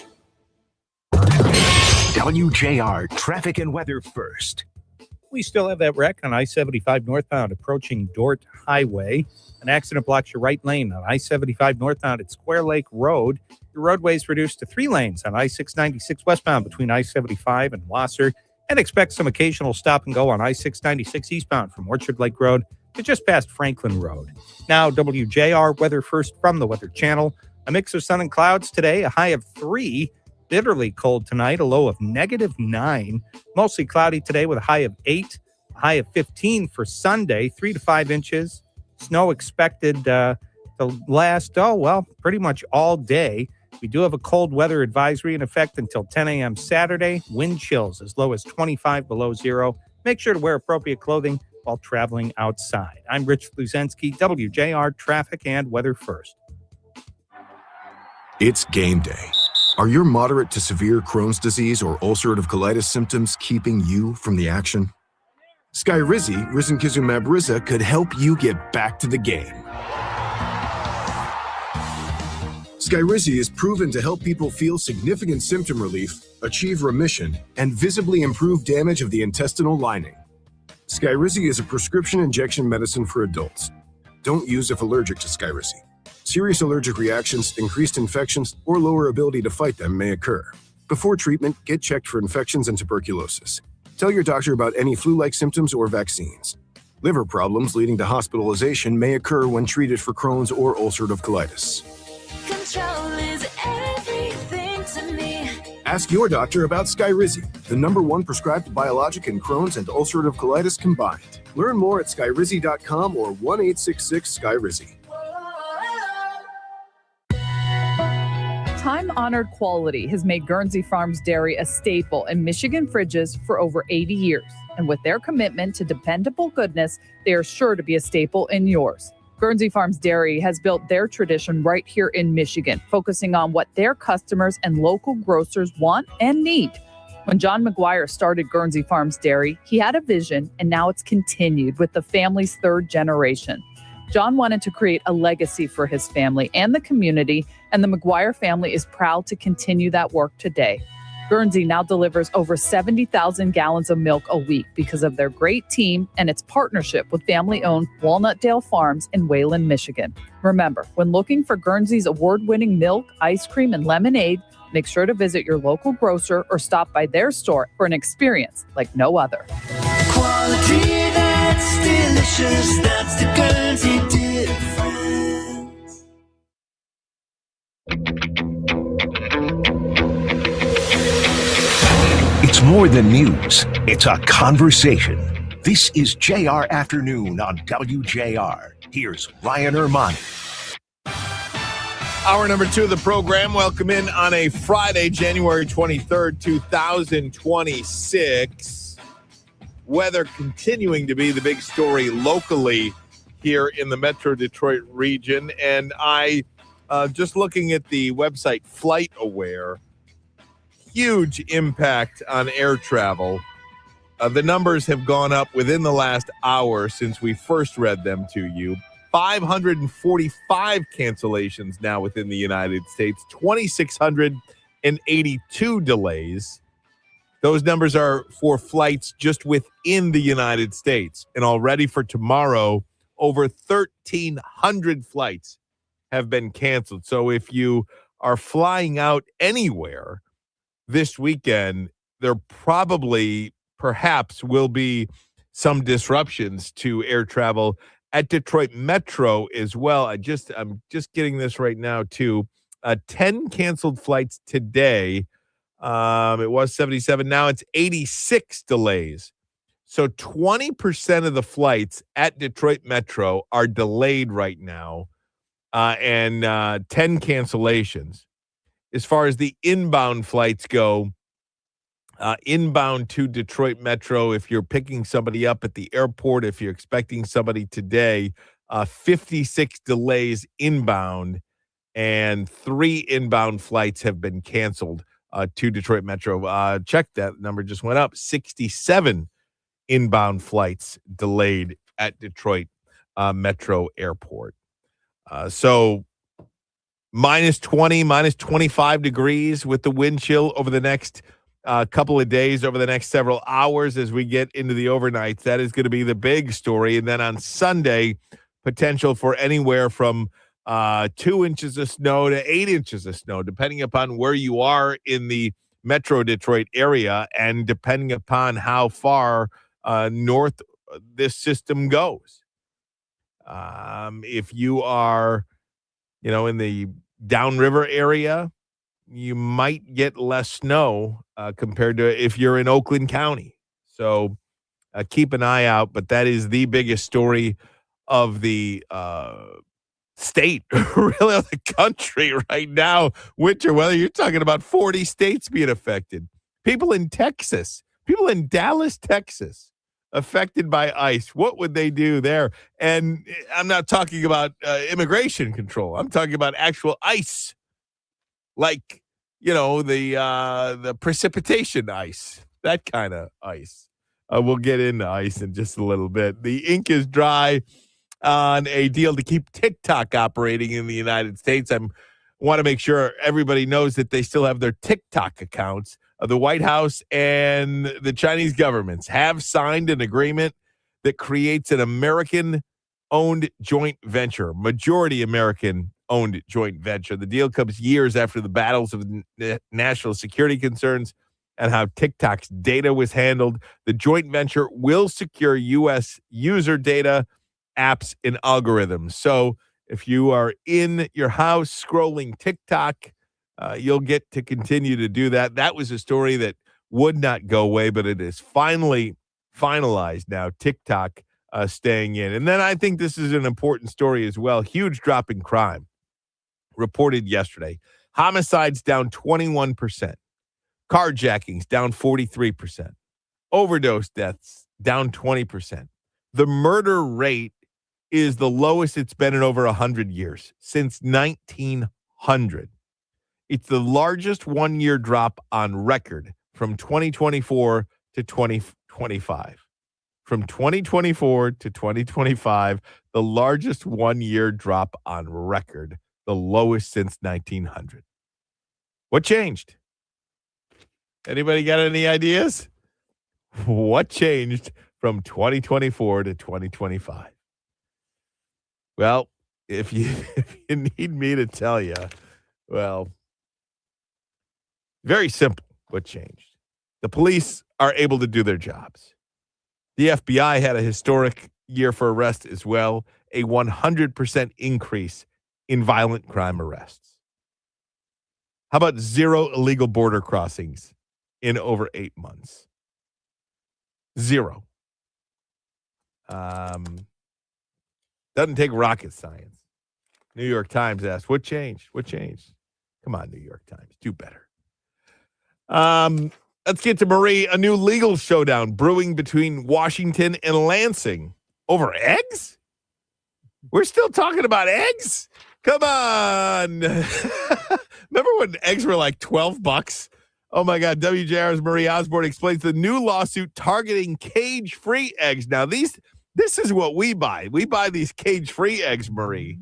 WJR traffic and weather first. We still have that wreck on I-75 northbound approaching Dort Highway. An accident blocks your right lane on I-75 northbound at Square Lake Road. Your roadway is reduced to 3 lanes on I-696 westbound between I-75 and Wasser. And expect some occasional stop and go on I-696 eastbound from Orchard Lake Road to just past Franklin Road. Now, WJR weather first from the Weather Channel. A mix of sun and clouds today, a high of 3. Bitterly cold tonight, a low of -9. Mostly cloudy today with a high of 8, a high of 15 for Sunday, 3 to 5 inches. Snow expected to last, pretty much all day. We do have a cold weather advisory in effect until 10 a.m. Saturday. Wind chills as low as 25 below zero. Make sure to wear appropriate clothing while traveling outside. I'm Rich Luzensky, WJR Traffic and Weather First. It's game day. Are your moderate to severe Crohn's disease or ulcerative colitis symptoms keeping you from the action? Skyrizi, risankizumab Riza, could help you get back to the game. Skyrizi is proven to help people feel significant symptom relief, achieve remission, and visibly improve damage of the intestinal lining. Skyrizi is a prescription injection medicine for adults. Don't use if allergic to Skyrizi. Serious allergic reactions, increased infections, or lower ability to fight them may occur. Before treatment, get checked for infections and tuberculosis. Tell your doctor about any flu-like symptoms or vaccines. Liver problems leading to hospitalization may occur when treated for Crohn's or ulcerative colitis. Control is everything to me. Ask your doctor about Skyrizi, the #1 prescribed biologic in Crohn's and ulcerative colitis combined. Learn more at skyrizi.com or 1-866-SKYRIZI. Time-honored quality has made Guernsey Farms Dairy a staple in Michigan fridges for over 80 years. And with their commitment to dependable goodness, they are sure to be a staple in yours. Guernsey Farms Dairy has built their tradition right here in Michigan, focusing on what their customers and local grocers want and need. When John McGuire started Guernsey Farms Dairy, he had a vision, and now it's continued with the family's 3rd generation. John wanted to create a legacy for his family and the community, and the McGuire family is proud to continue that work today. Guernsey now delivers over 70,000 gallons of milk a week because of their great team and its partnership with family-owned Walnutdale Farms in Wayland, Michigan. Remember, when looking for Guernsey's award-winning milk, ice cream, and lemonade, make sure to visit your local grocer or stop by their store for an experience like no other. Quality that's delicious, that's the Guernsey difference. It's more than news. It's a conversation. This is JR Afternoon on WJR. Here's Ryan Ermani. Hour number 2 of the program. Welcome in on a Friday, January 23rd, 2026. Weather continuing to be the big story locally here in the Metro Detroit region. And I, just looking at the website FlightAware, huge impact on air travel. The numbers have gone up within the last hour since we first read them to you. 545 cancellations now within the United States, 2,600 and 82 delays. Those numbers are for flights just within the United States. And already for tomorrow, over 1,300 flights have been canceled. So if you are flying out anywhere this weekend, there perhaps will be some disruptions to air travel at Detroit Metro as well. I'm just getting this right now too. 10 canceled flights today. It was 77. Now it's 86 delays. So 20% of the flights at Detroit Metro are delayed right now, and 10 cancellations. As far as the inbound flights go, inbound to Detroit Metro, if you're picking somebody up at the airport, if you're expecting somebody today, 56 delays inbound, and 3 inbound flights have been canceled to Detroit Metro. Check that number just went up. 67 inbound flights delayed at Detroit Metro Airport. So minus 20, minus 25 degrees with the wind chill over the next couple of days, over the next several hours as we get into the overnights. That is going to be the big story. And then on Sunday, potential for anywhere from 2 inches of snow to 8 inches of snow, depending upon where you are in the Metro Detroit area and depending upon how far north this system goes. If you are, in the downriver area, you might get less snow compared to if you're in Oakland County. So keep an eye out, but that is the biggest story of the state, really, of the country right now. Winter weather, you're talking about 40 states being affected. People in Texas, people in Dallas, Texas, affected by ice. What would they do there? And I'm not talking about immigration control. I'm talking about actual ice, like, the precipitation ice, that kind of ice. We'll get into ice in just a little bit. The ink is dry on a deal to keep TikTok operating in the United States. I want to make sure everybody knows that they still have their TikTok accounts. The White House and the Chinese governments have signed an agreement that creates an American-owned joint venture, majority American-owned joint venture. The deal comes years after the battles of national security concerns and how TikTok's data was handled. The joint venture will secure U.S. user data, apps, and algorithms. So if you are in your house scrolling TikTok, you'll get to continue to do that. That was a story that would not go away, but it is finally finalized now. TikTok staying in. And then I think this is an important story as well. Huge drop in crime reported yesterday. Homicides down 21%. Carjackings down 43%. Overdose deaths down 20%. The murder rate is the lowest it's been in over 100 years, since 1900. It's the largest one-year drop on record from 2024 to 2025. From 2024 to 2025, the largest one-year drop on record, the lowest since 1900. What changed? Anybody got any ideas? What changed from 2024 to 2025? Well, if you need me to tell you, well, very simple what changed. The police are able to do their jobs. The FBI had a historic year for arrests as well, a 100% increase in violent crime arrests. How about 0 illegal border crossings in over 8 months? 0. Doesn't take rocket science. New York Times asked, what changed? What changed? Come on, New York Times, do better. Let's get to Marie. A new legal showdown brewing between Washington and Lansing over eggs? We're still talking about eggs? Come on. Remember when eggs were like $12? Oh my God. WJR's Marie Osborne explains the new lawsuit targeting cage-free eggs. Now, this is what we buy. We buy these cage-free eggs, Marie.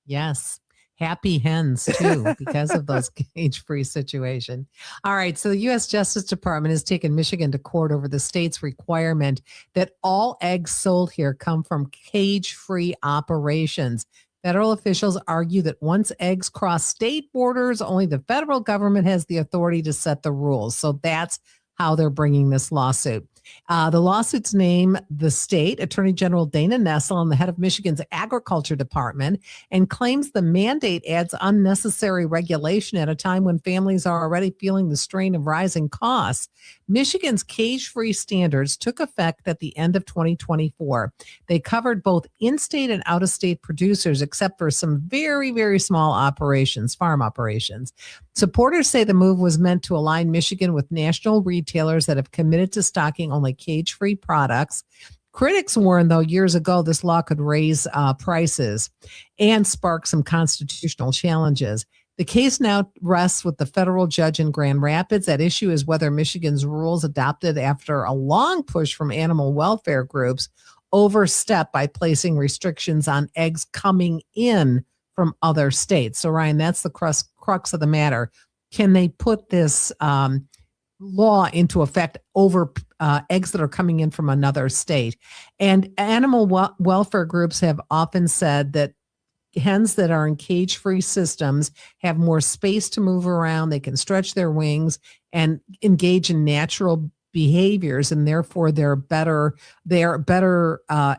Yes. happy hens too because of those cage-free situation. All right, so the U.S. Justice Department has taken Michigan to court over the state's requirement that all eggs sold here come from cage-free operations. Federal officials argue that once eggs cross state borders, only the federal government has the authority to set the rules. So that's how they're bringing this lawsuit. The lawsuits name the state Attorney General Dana Nessel and the head of Michigan's Agriculture Department, and claims the mandate adds unnecessary regulation at a time when families are already feeling the strain of rising costs. Michigan's cage-free standards took effect at the end of 2024. They covered both in-state and out-of-state producers, except for some very, very small operations, farm operations. Supporters say the move was meant to align Michigan with national retailers that have committed to stocking only cage-free products. Critics warned, though, years ago this law could raise prices and spark some constitutional challenges. The case now rests with the federal judge in Grand Rapids. At issue is whether Michigan's rules, adopted after a long push from animal welfare groups, overstep by placing restrictions on eggs coming in from other states. So, Ryan, that's the crux of the matter. Can they put this law into effect over eggs that are coming in from another state? And animal welfare groups have often said that hens that are in cage-free systems have more space to move around. They can stretch their wings and engage in natural behaviors, and therefore they're better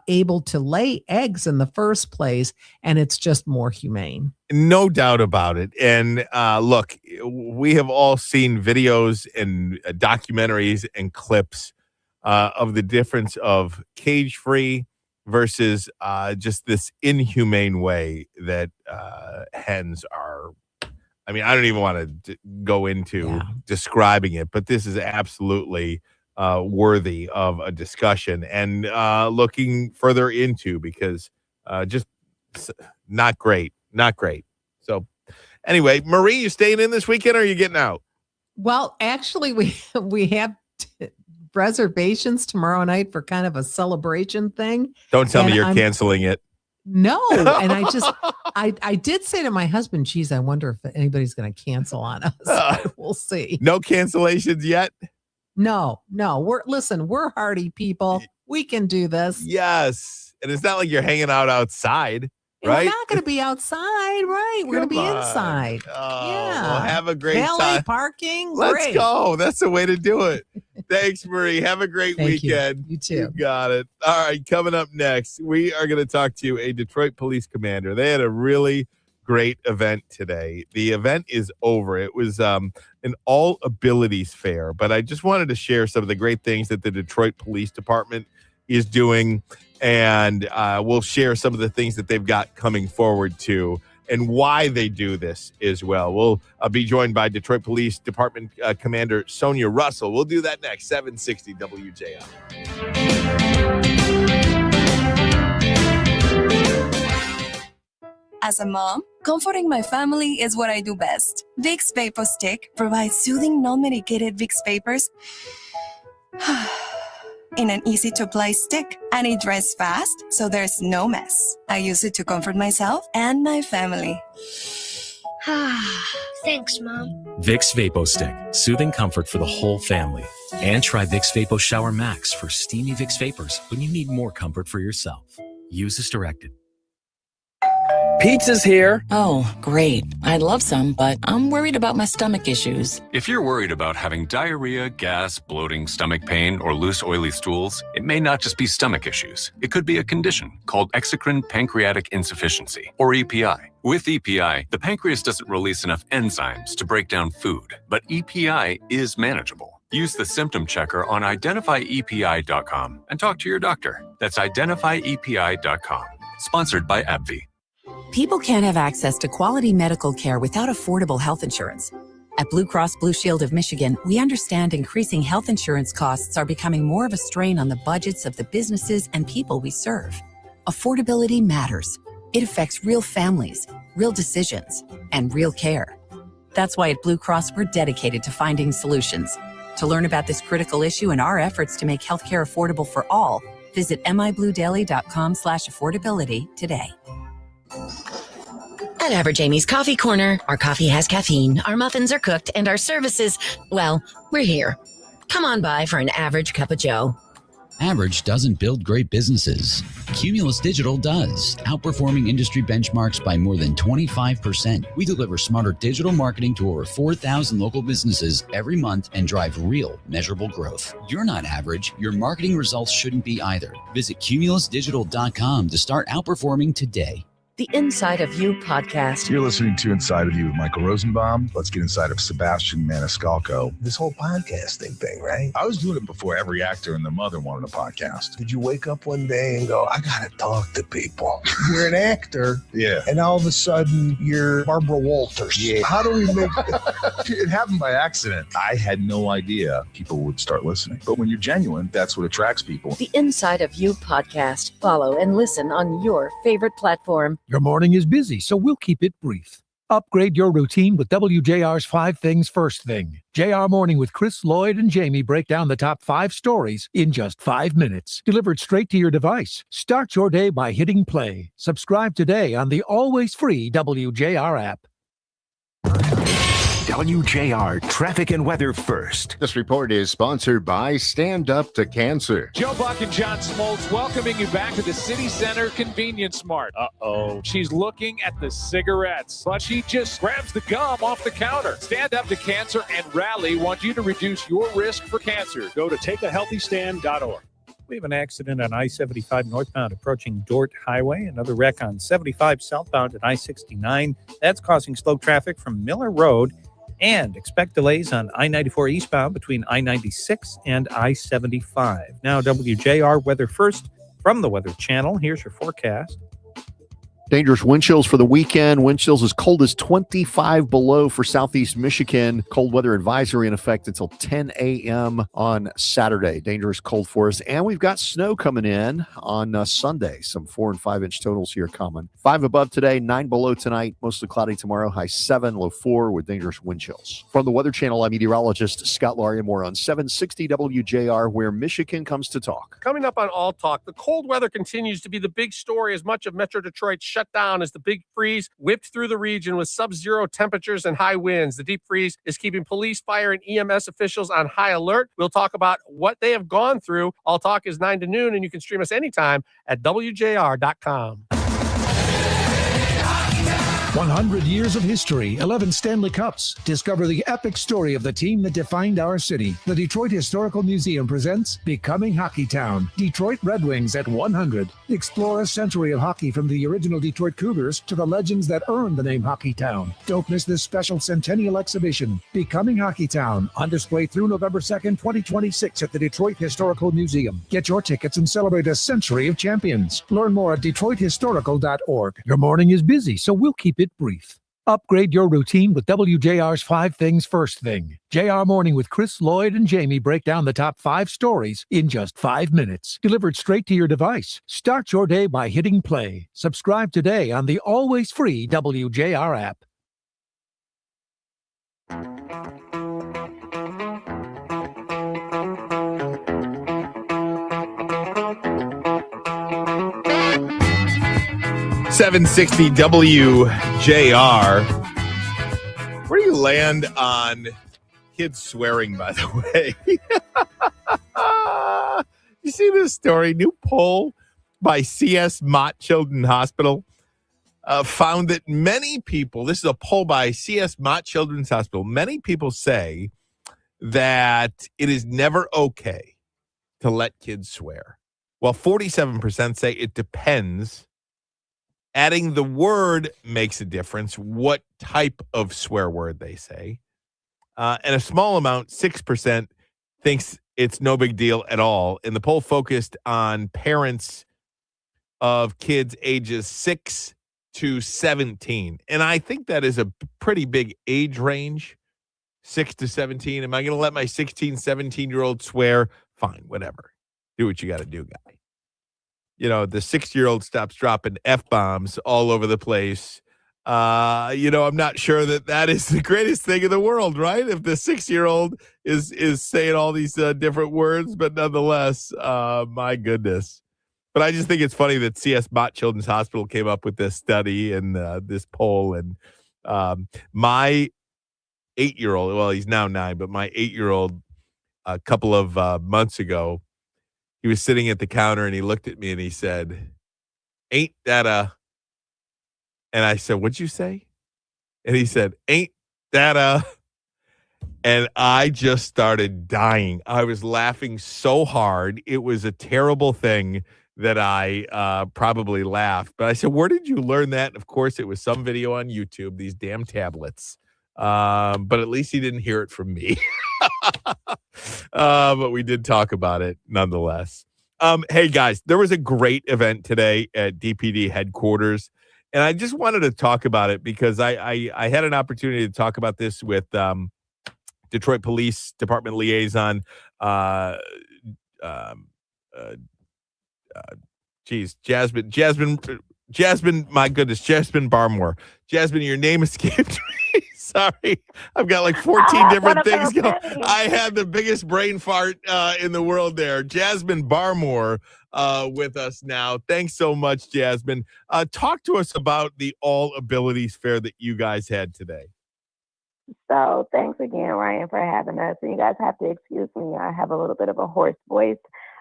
able to lay eggs in the first place, and it's just more humane. No doubt about it. And look, we have all seen videos and documentaries and clips of the difference of cage-free versus just this inhumane way that hens are. I mean, I don't even want to go into describing it, but this is absolutely worthy of a discussion and looking further into, because just not great. Not great. So anyway, Marie, you staying in this weekend or are you getting out? Well, actually, we have reservations tomorrow night for kind of a celebration thing. Don't tell me you're canceling it. No. And I did say to my husband, geez, I wonder if anybody's going to cancel on us. We'll see. No cancellations yet? No. We're hardy people. We can do this. Yes. And it's not like you're hanging out outside. And right? We're not going to be outside, right? We're going to be inside. Oh, yeah. Well, have a great valet time. Parking. Let's great. go. That's the way to do it. Thanks, Marie. Have a great weekend. You too. You got it. All right. Coming up next, we are going to talk to a Detroit police commander. They had a really great event today. The event is over. It was an all abilities fair, but I just wanted to share some of the great things that the Detroit Police Department is doing, and we'll share some of the things that they've got coming forward too, and why they do this as well. We'll be joined by Detroit Police Department Commander Sonia Russell. We'll do that next. 760 WJR. As a mom, comforting my family is what I do best. Vicks Vapor Stick provides soothing, non-medicated Vicks vapors in an easy-to-apply stick, and it dries fast, so there's no mess. I use it to comfort myself and my family. Thanks, Mom. Vicks Vapo Stick, soothing comfort for the whole family. And try Vicks Vapo Shower Max for steamy Vicks vapors when you need more comfort for yourself. Use as directed. Pizza's here. Oh, great. I'd love some, but I'm worried about my stomach issues. If you're worried about having diarrhea, gas, bloating, stomach pain, or loose, oily stools, it may not just be stomach issues. It could be a condition called exocrine pancreatic insufficiency, or EPI. With EPI, the pancreas doesn't release enough enzymes to break down food, but EPI is manageable. Use the symptom checker on identifyepi.com and talk to your doctor. That's identifyepi.com. Sponsored by AbbVie. People can't have access to quality medical care without affordable health insurance. At Blue Cross Blue Shield of Michigan, we understand increasing health insurance costs are becoming more of a strain on the budgets of the businesses and people we serve. Affordability matters. It affects real families, real decisions, and real care. That's why at Blue Cross, we're dedicated to finding solutions. To learn about this critical issue and our efforts to make healthcare affordable for all, visit mibluedaily.com/affordability today. At Average Amy's Coffee Corner, our coffee has caffeine, our muffins are cooked, and our services, well, we're here. Come on by for an average cup of joe. Average doesn't build great businesses. Cumulus Digital does, outperforming industry benchmarks by more than 25%. We deliver smarter digital marketing to over 4,000 local businesses every month and drive real, measurable growth. You're not average. Your marketing results shouldn't be either. Visit cumulusdigital.com to start outperforming today. The Inside of You podcast. You're listening to Inside of You with Michael Rosenbaum. Let's get inside of Sebastian Maniscalco. This whole podcasting thing, right? I was doing it before every actor and their mother wanted a podcast. Did you wake up one day and go, I got to talk to people? You're an actor. Yeah. And all of a sudden, you're Barbara Walters. Yeah. How do we make it happened by accident. I had no idea people would start listening. But when you're genuine, that's what attracts people. The Inside of You podcast. Follow and listen on your favorite platform. Your morning is busy, so we'll keep it brief. Upgrade your routine with WJR's 5 Things First Thing. JR Morning with Chris, Lloyd, and Jamie break down the top 5 stories in just 5 minutes. Delivered straight to your device. Start your day by hitting play. Subscribe today on the always free WJR app. WJR Traffic and Weather First. This report is sponsored by Stand Up to Cancer. Joe Buck and John Smoltz welcoming you back to the City Center Convenience Mart. Uh-oh. She's looking at the cigarettes, but she just grabs the gum off the counter. Stand Up to Cancer and Rally want you to reduce your risk for cancer. Go to takeahealthystand.org. We have an accident on I-75 northbound approaching Dort Highway. Another wreck on 75 southbound at I-69. That's causing slow traffic from Miller Road. And expect delays on I-94 eastbound between I-96 and I-75. Now, WJR Weather First from the Weather Channel. Here's your forecast. Dangerous wind chills for the weekend. Wind chills as cold as 25 below for southeast Michigan. Cold weather advisory in effect until 10 a.m. on Saturday. Dangerous cold for us. And we've got snow coming in on Sunday. Some 4 and 5 inch totals here coming. 5 above today, 9 below tonight. Mostly cloudy tomorrow. High 7, low 4 with dangerous wind chills. From the Weather Channel, I'm meteorologist Scott Laurie. More on 760 WJR, where Michigan comes to talk. Coming up on All Talk, the cold weather continues to be the big story as much of Metro Detroit shut down as the big freeze whipped through the region with sub-zero temperatures and high winds. The deep freeze is keeping police, fire, and EMS officials on high alert. We'll talk about what they have gone through. All Talk is 9 to noon, and you can stream us anytime at WJR.com. 100 years of history, 11 Stanley Cups. Discover the epic story of the team that defined our city. The Detroit Historical Museum presents Becoming Hockeytown. Detroit Red Wings at 100. Explore a century of hockey from the original Detroit Cougars to the legends that earned the name Hockeytown. Don't miss this special centennial exhibition, Becoming Hockeytown, on display through November 2nd, 2026 at the Detroit Historical Museum. Get your tickets and celebrate a century of champions. Learn more at DetroitHistorical.org. Your morning is busy, so we'll keep it brief. Upgrade your routine with WJR's 5 Things First Thing. JR Morning with Chris, Lloyd, and Jamie break down the top 5 stories in just 5 minutes. Delivered straight to your device. Start your day by hitting play. Subscribe today on the always free WJR app. .760 WJR. Where do you land on kids swearing, by the way? You see this story? New poll by C.S. Mott Children's Hospital found that many people, this is a poll by C.S. Mott Children's Hospital, many people say that it is never okay to let kids swear. While 47% say it depends. Adding the word makes a difference, what type of swear word they say. And a small amount, 6%, thinks it's no big deal at all. And the poll focused on parents of kids ages 6 to 17. And I think that is a pretty big age range, 6 to 17. Am I going to let my 16, 17-year-old swear? Fine, whatever. Do what you got to do, guy. You know, the 6-year-old stops dropping F-bombs all over the place. I'm not sure that is the greatest thing in the world, right? If the 6-year-old is saying all these different words, but nonetheless, my goodness. But I just think it's funny that C.S. Mott Children's Hospital came up with this study and this poll. And my 8-year-old, well, he's now 9, but my 8-year-old, a couple of months ago, he was sitting at the counter and he looked at me and he said, "Ain't that a?" And I said, "What'd you say?" And he said, "Ain't that a?" And I just started dying. I was laughing so hard. It was a terrible thing that I probably laughed. But I said, "Where did you learn that?" And of course, it was some video on YouTube, these damn tablets. But at least he didn't hear it from me. But we did talk about it nonetheless. Hey, guys, there was a great event today at DPD headquarters. And I just wanted to talk about it because I had an opportunity to talk about this with Detroit Police Department liaison, Jasmine, my goodness, Jasmine Barmore. Jasmine, your name escaped me. Sorry. I've got like 14 different things going. I had the biggest brain fart in the world there. Jasmine Barmore with us now. Thanks so much, Jasmine. Talk to us about the All Abilities Fair that you guys had today. So thanks again, Ryan, for having us. And you guys have to excuse me. I have a little bit of a hoarse voice.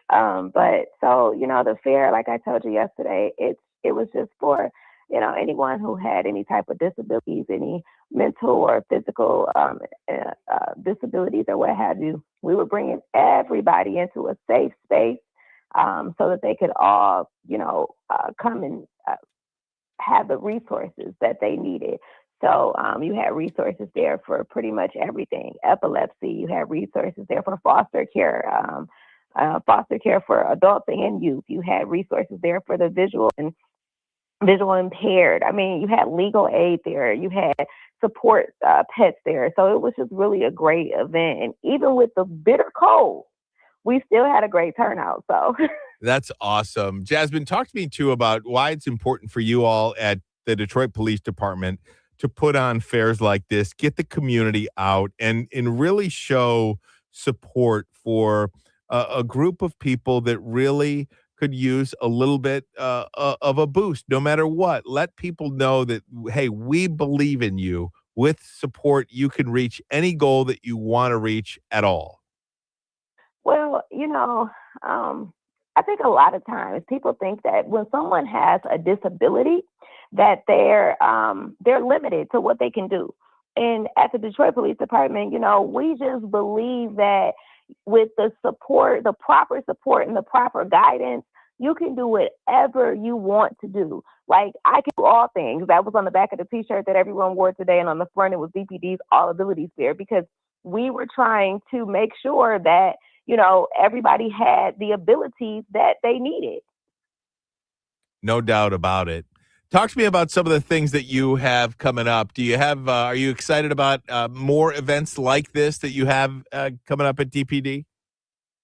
But so, the fair, like I told you yesterday, it was just for, anyone who had any type of disabilities, any mental or physical disabilities or what have you. We were bringing everybody into a safe space so that they could all, come and have the resources that they needed. So you had resources there for pretty much everything. Epilepsy, you had resources there for foster care for adults and youth. You had resources there for the visual impaired. I mean, you had legal aid there. You had support pets there. So it was just really a great event. And even with the bitter cold, we still had a great turnout. So that's awesome. Jasmine, talk to me too about why it's important for you all at the Detroit Police Department to put on fairs like this, get the community out, and really show support for a group of people that really could use a little bit of a boost, no matter what. Let people know that, hey, we believe in you. With support, you can reach any goal that you want to reach at all. Well, I think a lot of times people think that when someone has a disability, that they're limited to what they can do. And at the Detroit Police Department, we just believe that with the support, the proper support and the proper guidance, you can do whatever you want to do. Like, I can do all things. That was on the back of the t-shirt that everyone wore today. And on the front, it was DPD's All Abilities Fair, because we were trying to make sure that, everybody had the abilities that they needed. No doubt about it. Talk to me about some of the things that you have coming up. Do you have, are you excited about more events like this that you have coming up at DPD?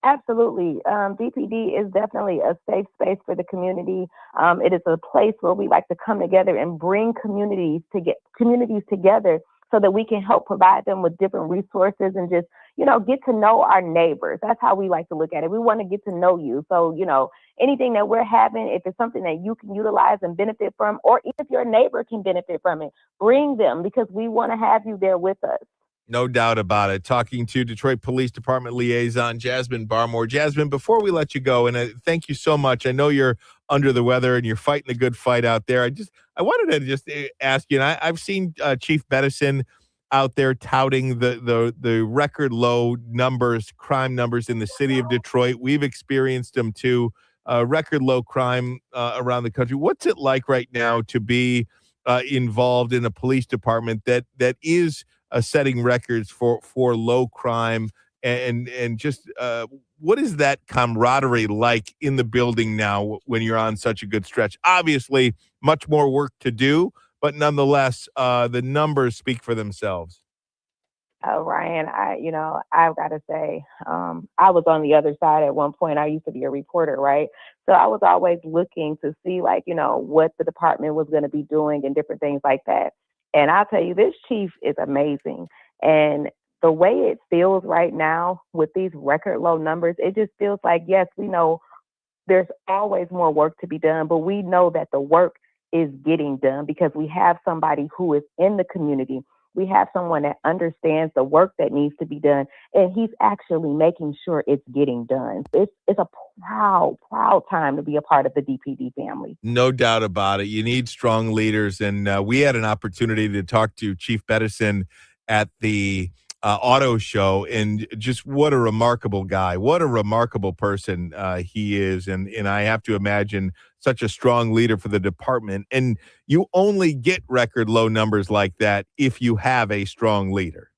Absolutely. DPD is definitely a safe space for the community. It is a place where we like to come together and bring communities together so that we can help provide them with different resources and just, get to know our neighbors. That's how we like to look at it. We want to get to know you. So, anything that we're having, if it's something that you can utilize and benefit from, or if your neighbor can benefit from it, bring them, because we want to have you there with us. No doubt about it. Talking to Detroit Police Department liaison Jasmine Barmore. Jasmine, before we let you go, and thank you so much. I know you're under the weather and you're fighting the good fight out there. I wanted to just ask you, and I've seen Chief Bettison out there touting the record low crime numbers in the city of Detroit. We've experienced them too. Record low crime around the country. What's it like right now to be involved in a police department that is setting records for low crime, and just what is that camaraderie like in the building now when you're on such a good stretch? Obviously, much more work to do, but nonetheless, the numbers speak for themselves. Ryan, I've got to say, I was on the other side at one point. I used to be a reporter, right? So I was always looking to see, what the department was going to be doing and different things like that. And I'll tell you, this chief is amazing. And the way it feels right now with these record low numbers, it just feels like, yes, we know there's always more work to be done, but we know that the work is getting done because we have somebody who is in the community. We have someone that understands the work that needs to be done, and he's actually making sure it's getting done. It's a proud time to be a part of the DPD family. No doubt about it. You need strong leaders, and we had an opportunity to talk to Chief Bettison at the auto show, and just what a remarkable guy, what a remarkable person he is, and I have to imagine such a strong leader for the department. And you only get record low numbers like that if you have a strong leader.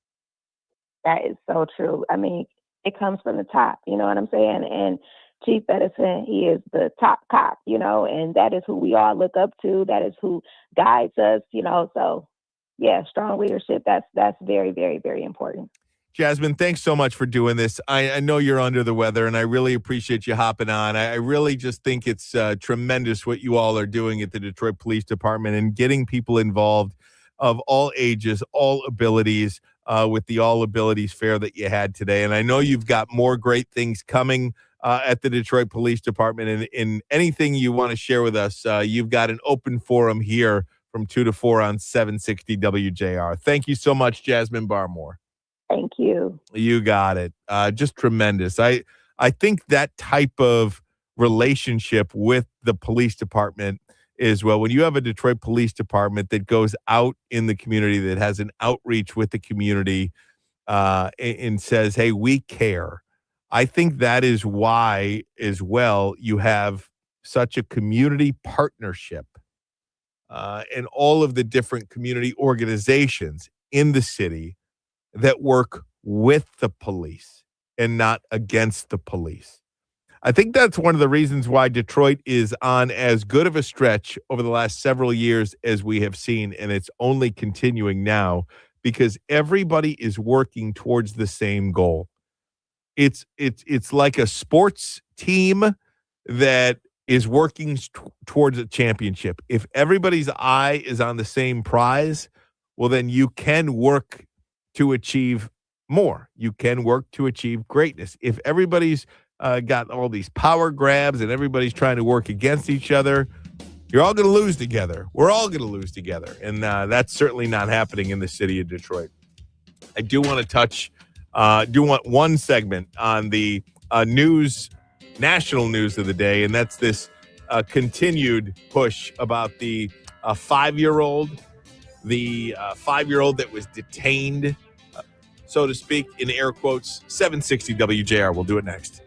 That is so true. I mean, it comes from the top, you know what I'm saying? And Chief Bettison, he is the top cop, you know, and that is who we all look up to. That is who guides us, you know. So yeah, strong leadership, that's very, very, very important. Jasmine, thanks so much for doing this. I know you're under the weather, and I really appreciate you hopping on. I really just think it's tremendous what you all are doing at the Detroit Police Department and getting people involved of all ages, all abilities, with the All Abilities Fair that you had today. And I know you've got more great things coming at the Detroit Police Department. And in anything you want to share with us, you've got an open forum here from 2 to 4 on 760 WJR. Thank you so much, Jasmine Barmore. Thank you. You got it. Just tremendous. I think that type of relationship with the police department is, well, when you have a Detroit Police Department that goes out in the community, that has an outreach with the community and says, hey, we care. I think that is why, as well, you have such a community partnership and all of the different community organizations in the city that work with the police and not against the police. I think that's one of the reasons why Detroit is on as good of a stretch over the last several years as we have seen, and it's only continuing now because everybody is working towards the same goal. It's like a sports team that is working towards a championship. If everybody's eye is on the same prize, well, then you can work to achieve more. You can work to achieve greatness. If everybody's got all these power grabs and everybody's trying to work against each other, you're all going to lose together. We're all going to lose together. And that's certainly not happening in the city of Detroit. I do want to one segment on the national news of the day, and that's this continued push about the 5-year-old. The 5-year-old that was detained, so to speak, in air quotes. 760 WJR. We'll do it next.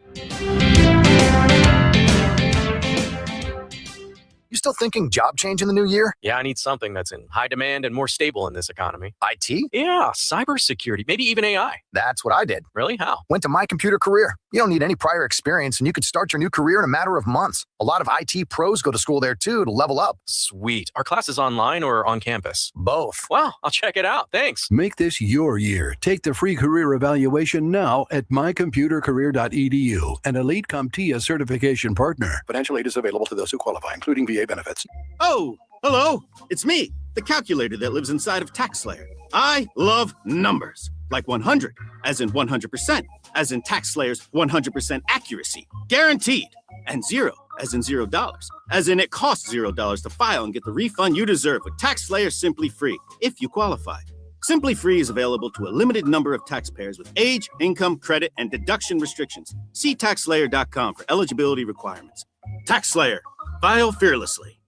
You still thinking job change in the new year? Yeah, I need something that's in high demand and more stable in this economy. IT? Yeah, cybersecurity, maybe even AI. That's what I did. Really? How? Went to My Computer Career. You don't need any prior experience, and you could start your new career in a matter of months. A lot of IT pros go to school there, too, to level up. Sweet. Are classes online or on campus? Both. Wow, I'll check it out. Thanks. Make this your year. Take the free career evaluation now at mycomputercareer.edu, an elite CompTIA certification partner. Financial aid is available to those who qualify, including VA benefits. Oh, hello. It's me, the calculator that lives inside of TaxSlayer. I love numbers. Like 100, as in 100%, as in TaxSlayer's 100% accuracy, guaranteed. And 0, as in $0, as in it costs $0 to file and get the refund you deserve with TaxSlayer Simply Free, if you qualify. Simply Free is available to a limited number of taxpayers with age, income, credit, and deduction restrictions. See TaxSlayer.com for eligibility requirements. TaxSlayer. File fearlessly.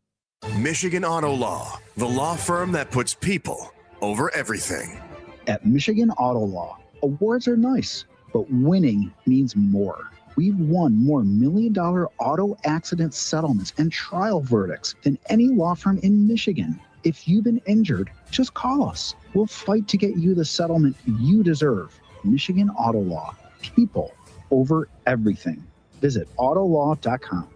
Michigan Auto Law, the law firm that puts people over everything. At Michigan Auto Law, awards are nice, but winning means more. We've won more million-dollar auto accident settlements and trial verdicts than any law firm in Michigan. If you've been injured, just call us. We'll fight to get you the settlement you deserve. Michigan Auto Law, people over everything. Visit autolaw.com.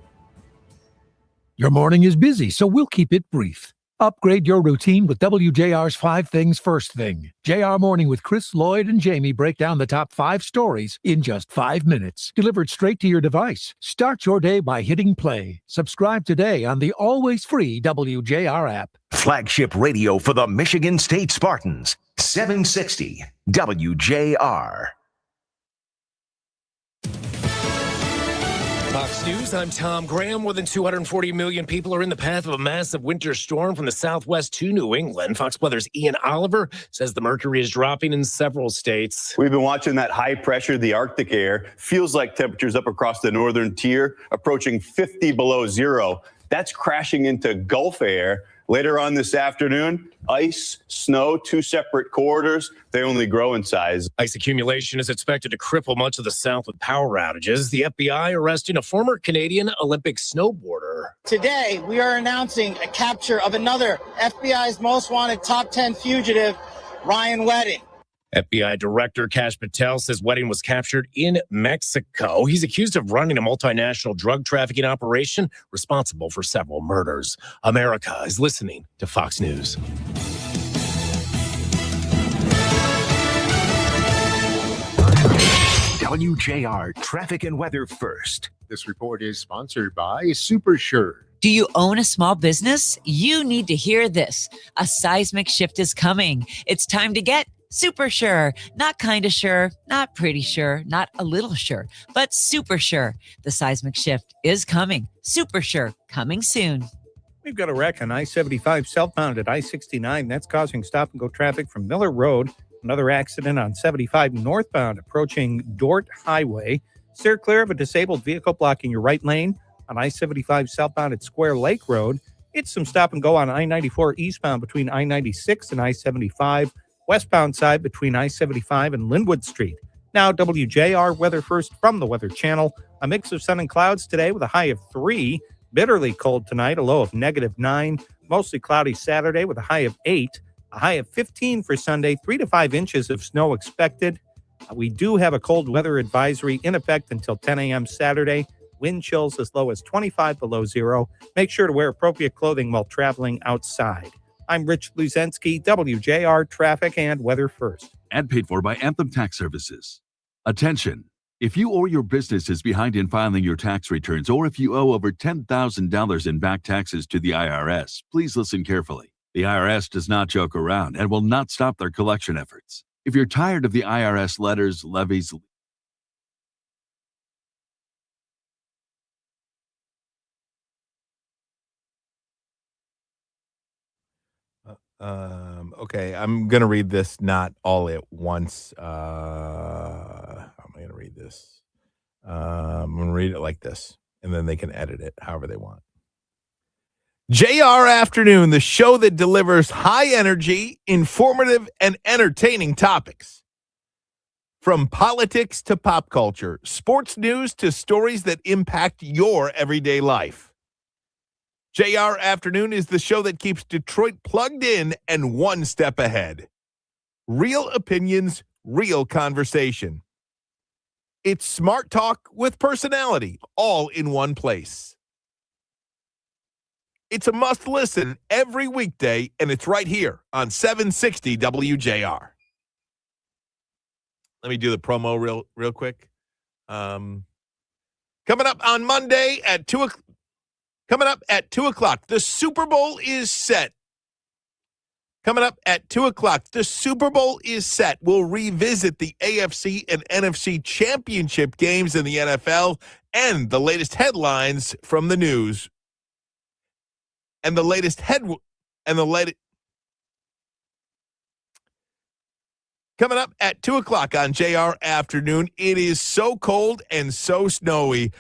Your morning is busy, so we'll keep it brief. Upgrade your routine with WJR's 5 Things First Thing. JR Morning with Chris, Lloyd, and Jamie break down the top 5 stories in just 5 minutes. Delivered straight to your device. Start your day by hitting play. Subscribe today on the always free WJR app. Flagship radio for the Michigan State Spartans. 760 WJR. Fox News, I'm Tom Graham. More than 240 million people are in the path of a massive winter storm from the southwest to New England. Fox Weather's Ian Oliver says the mercury is dropping in several states. We've been watching that high pressure, the Arctic air. Feels like temperatures up across the northern tier approaching 50 below zero. That's crashing into Gulf air. Later on this afternoon, ice, snow, two separate corridors. They only grow in size. Ice accumulation is expected to cripple much of the South with power outages. The FBI arresting a former Canadian Olympic snowboarder. Today, we are announcing a capture of another FBI's most wanted top 10 fugitive, Ryan Wedding. FBI Director Kash Patel says Wedding was captured in Mexico. He's accused of running a multinational drug trafficking operation responsible for several murders. America is listening to Fox News. WJR Traffic and Weather First. This report is sponsored by SuperSure. Do you own a small business? You need to hear this. A seismic shift is coming. It's time to get super sure. Not kind of sure, not pretty sure, not a little sure, but super sure. The seismic shift is coming. Super sure, coming soon. We've got a wreck on I-75 southbound at I-69. That's causing stop-and-go traffic from Miller Road. Another accident on 75 northbound approaching Dort Highway. Steer clear of a disabled vehicle blocking your right lane. On I-75 southbound at Square Lake Road. It's some stop-and-go on I-94 eastbound between I-96 and I-75. Westbound side between I-75 and Linwood Street. Now WJR Weather First from the Weather Channel. A mix of sun and clouds today with a high of 3. Bitterly cold tonight, a low of -9. Mostly cloudy Saturday with a high of 8. A high of 15 for Sunday, 3 to 5 inches of snow expected. We do have a cold weather advisory in effect until 10 a.m. Saturday. Wind chills as low as 25 below zero. Make sure to wear appropriate clothing while traveling outside. I'm Rich Luzensky, WJR Traffic and Weather First. And paid for by Anthem Tax Services. Attention! If you or your business is behind in filing your tax returns, or if you owe over $10,000 in back taxes to the IRS, please listen carefully. The IRS does not joke around and will not stop their collection efforts. If you're tired of the IRS letters, levies, Okay, I'm going to read this not all at once. How am I going to read this? I'm going to read it like this, and then they can edit it however they want. JR Afternoon, the show that delivers high energy, informative, and entertaining topics. From politics to pop culture, sports news to stories that impact your everyday life. JR Afternoon is the show that keeps Detroit plugged in and one step ahead. Real opinions, real conversation. It's smart talk with personality, all in one place. It's a must listen every weekday, and it's right here on 760 WJR. Let me do the promo real quick. Coming up on Monday at 2 o'clock. Coming up at 2 o'clock, the Super Bowl is set. Coming up at 2 o'clock, the Super Bowl is set. We'll revisit the AFC and NFC championship games in the NFL and the latest headlines from the news. Coming up at 2 o'clock on JR Afternoon, it is so cold and so snowy.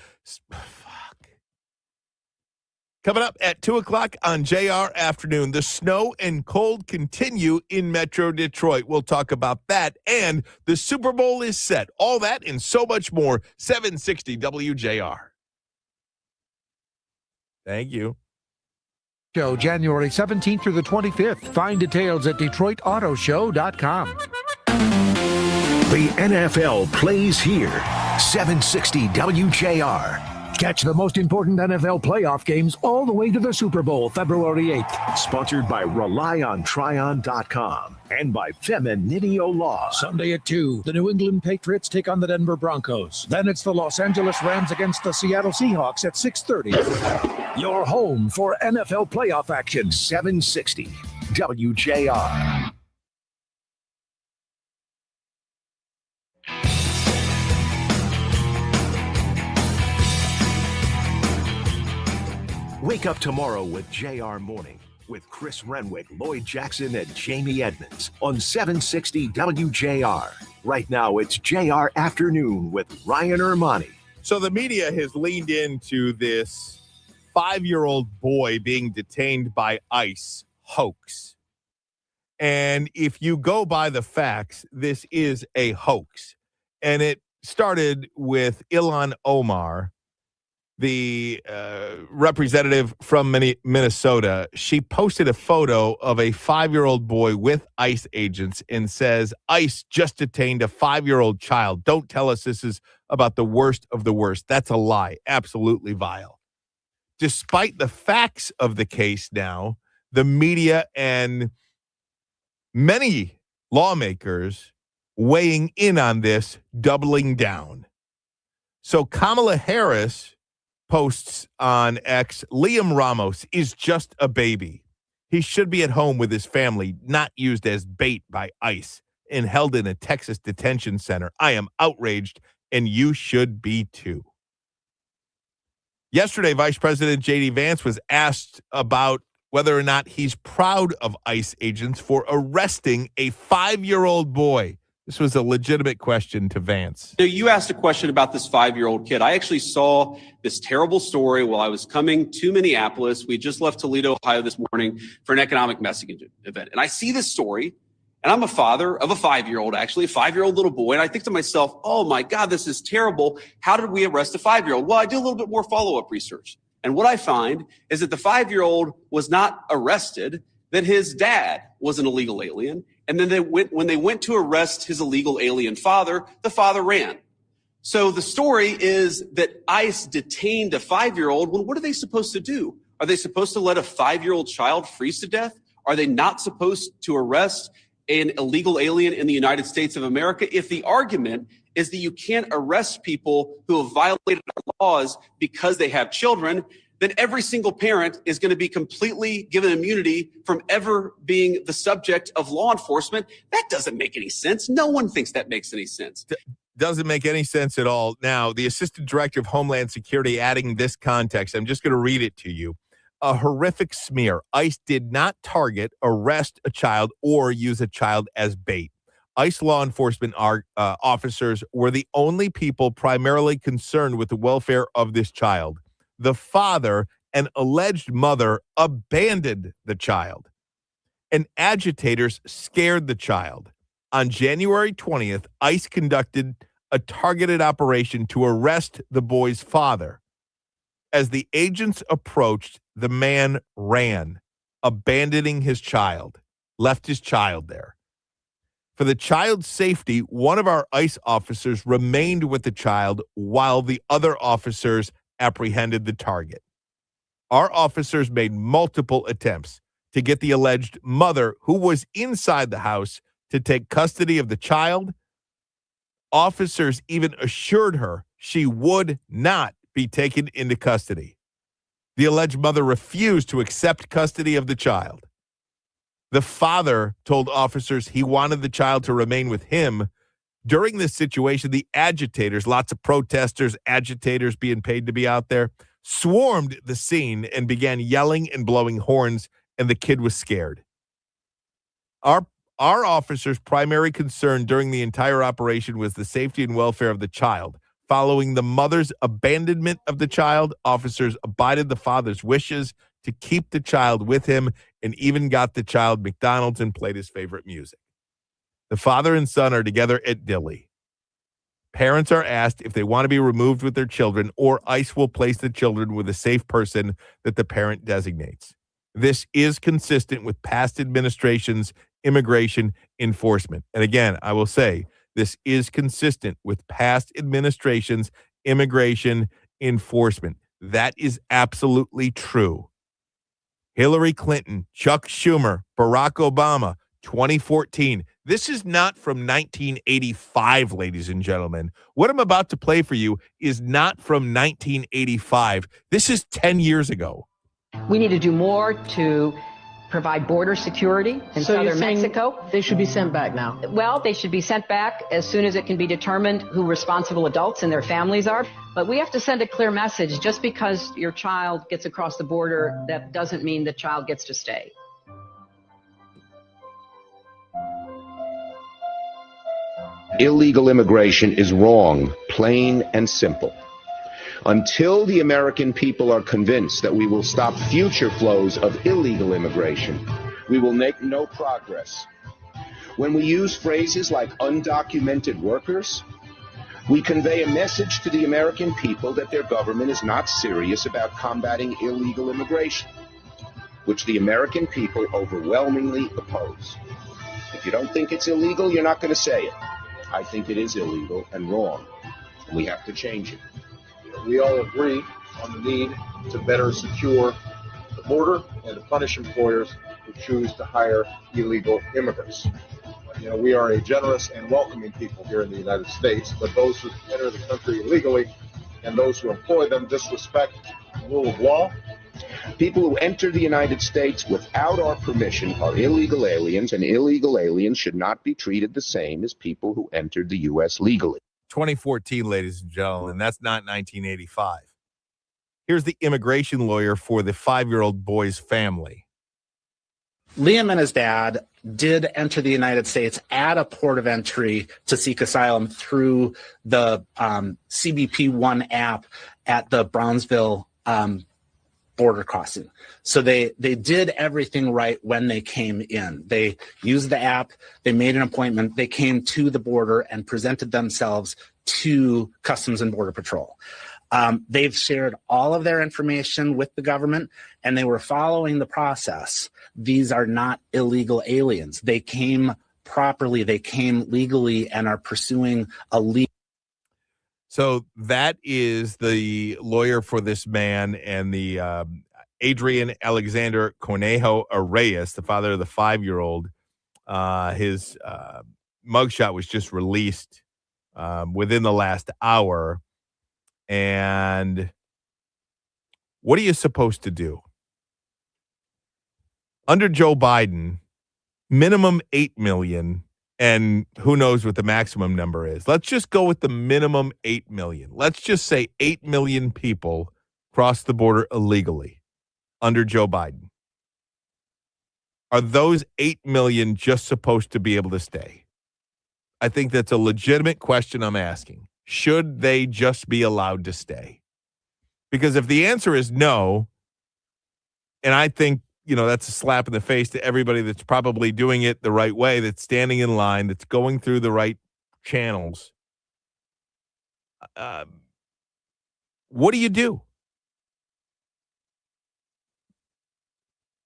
Coming up at 2 o'clock on JR Afternoon, the snow and cold continue in Metro Detroit. We'll talk about that, and the Super Bowl is set. All that and so much more. 760 WJR. Thank you. Show January 17th through the 25th. Find details at DetroitAutoShow.com. The NFL plays here. 760 WJR. Catch the most important NFL playoff games all the way to the Super Bowl, February 8th. Sponsored by RelyOnTryon.com and by Feminitio Law. Sunday at 2, the New England Patriots take on the Denver Broncos. Then it's the Los Angeles Rams against the Seattle Seahawks at 6:30. Your home for NFL playoff action. 760 WJR. Wake up tomorrow with JR Morning with Chris Renwick, Lloyd Jackson, and Jamie Edmonds on 760 WJR. Right now, it's JR Afternoon with Ryan Ermani. So the media has leaned into this 5-year-old boy being detained by ICE hoax. And if you go by the facts, this is a hoax. And it started with Ilhan Omar, the representative from Minnesota. She posted a photo of a 5-year-old boy with ICE agents and says, ICE just detained a 5-year-old child. Don't tell us this is about the worst of the worst. That's a lie. Absolutely vile. Despite the facts of the case now, the media and many lawmakers weighing in on this, doubling down. So Kamala Harris posts on X, Liam Ramos is just a baby. He should be at home with his family, not used as bait by ICE and held in a Texas detention center. I am outraged, and you should be too. Yesterday, Vice President J.D. Vance was asked about whether or not he's proud of ICE agents for arresting a 5-year-old boy. This was a legitimate question to Vance. So you asked a question about this 5-year-old kid. I actually saw this terrible story while I was coming to Minneapolis. We just left Toledo, Ohio this morning for an economic messaging event. And I see this story, and I'm a father of a 5-year-old, actually, a 5-year-old little boy. And I think to myself, oh my God, this is terrible. How did we arrest a 5-year-old? Well, I did a little bit more follow-up research. And what I find is that the 5-year-old was not arrested, that his dad was an illegal alien. And then when they went to arrest his illegal alien father, the father ran. So the story is that ICE detained a 5-year-old. Well, what are they supposed to do? Are they supposed to let a 5-year-old child freeze to death? Are they not supposed to arrest an illegal alien in the United States of America? If the argument is that you can't arrest people who have violated our laws because they have children, then every single parent is going to be completely given immunity from ever being the subject of law enforcement. That doesn't make any sense. No one thinks that makes any sense. Doesn't make any sense at all. Now, the Assistant Director of Homeland Security adding this context, I'm just going to read it to you. A horrific smear. ICE did not target, arrest a child, or use a child as bait. ICE law enforcement officers were the only people primarily concerned with the welfare of this child. The father and alleged mother abandoned the child, and agitators scared the child. On January 20th, ICE conducted a targeted operation to arrest the boy's father. As the agents approached, the man ran, abandoning his child, left his child there. For the child's safety, one of our ICE officers remained with the child while the other officers apprehended the target. Our officers made multiple attempts to get the alleged mother, who was inside the house, to take custody of the child. Officers even assured her she would not be taken into custody. The alleged mother refused to accept custody of the child. The father told officers he wanted the child to remain with him. During this situation, the agitators, lots of protesters, agitators being paid to be out there, swarmed the scene and began yelling and blowing horns, and the kid was scared. Our officers' primary concern during the entire operation was the safety and welfare of the child. Following the mother's abandonment of the child, officers abided the father's wishes to keep the child with him and even got the child McDonald's and played his favorite music. The father and son are together at Dilley. Parents are asked if they want to be removed with their children, or ICE will place the children with a safe person that the parent designates. This is consistent with past administrations' immigration enforcement. And again, I will say, this is consistent with past administrations' immigration enforcement. That is absolutely true. Hillary Clinton, Chuck Schumer, Barack Obama, 2014. This is not from 1985, ladies and gentlemen. What I'm about to play for you is not from 1985. This is 10 years ago. We need to do more to provide border security in So you're southern saying Mexico. They should be sent back now. Well, they should be sent back as soon as it can be determined who responsible adults and their families are. But we have to send a clear message. Just because your child gets across the border, that doesn't mean the child gets to stay. Illegal immigration is wrong, plain and simple. Until the American people are convinced that we will stop future flows of illegal immigration, we will make no progress. When we use phrases like undocumented workers, we convey a message to the American people that their government is not serious about combating illegal immigration, which the American people overwhelmingly oppose. If you don't think it's illegal, you're not going to say it. I think it is illegal and wrong. We have to change it. We all agree on the need to better secure the border and to punish employers who choose to hire illegal immigrants. We are a generous and welcoming people here in the United States, but those who enter the country illegally and those who employ them disrespect the rule of law. People who enter the United States without our permission are illegal aliens, and illegal aliens should not be treated the same as people who entered the U.S. legally. 2014, ladies and gentlemen. That's not 1985. Here's the immigration lawyer for the 5-year-old boy's family. Liam and his dad did enter the United States at a port of entry to seek asylum through the CBP One app at the Brownsville border crossing. So they did everything right when they came in. They used the app, they made an appointment, they came to the border and presented themselves to Customs and Border Patrol. They've shared all of their information with the government, and they were following the process. These are not illegal aliens. They came properly, they came legally, and are pursuing a legal. So that is the lawyer for this man and the Adrian Alexander Cornejo Arrayas, the father of the 5-year-old. His mugshot was just released within the last hour. And what are you supposed to do? Under Joe Biden, minimum 8 million, and who knows what the maximum number is. Let's just go with the minimum 8 million. Let's just say 8 million people cross the border illegally under Joe Biden. Are those 8 million just supposed to be able to stay? I think that's a legitimate question I'm asking. Should they just be allowed to stay? Because if the answer is no, and I think, that's a slap in the face to everybody that's probably doing it the right way, that's standing in line, that's going through the right channels. What do you do?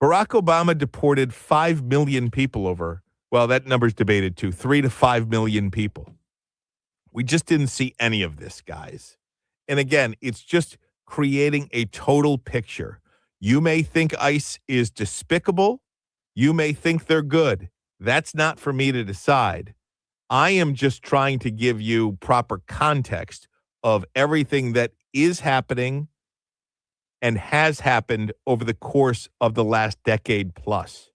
Barack Obama deported 5 million people over. Well, that number's debated too. 3 to 5 million people. We just didn't see any of this, guys. And again, it's just creating a total picture. You may think ICE is despicable. You may think they're good. That's not for me to decide. I am just trying to give you proper context of everything that is happening and has happened over the course of the last decade plus.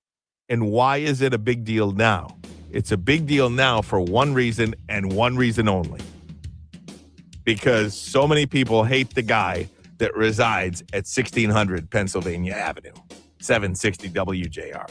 And why is it a big deal now? It's a big deal now for one reason and one reason only. Because so many people hate the guy that resides at 1600 Pennsylvania Avenue. 760 WJR.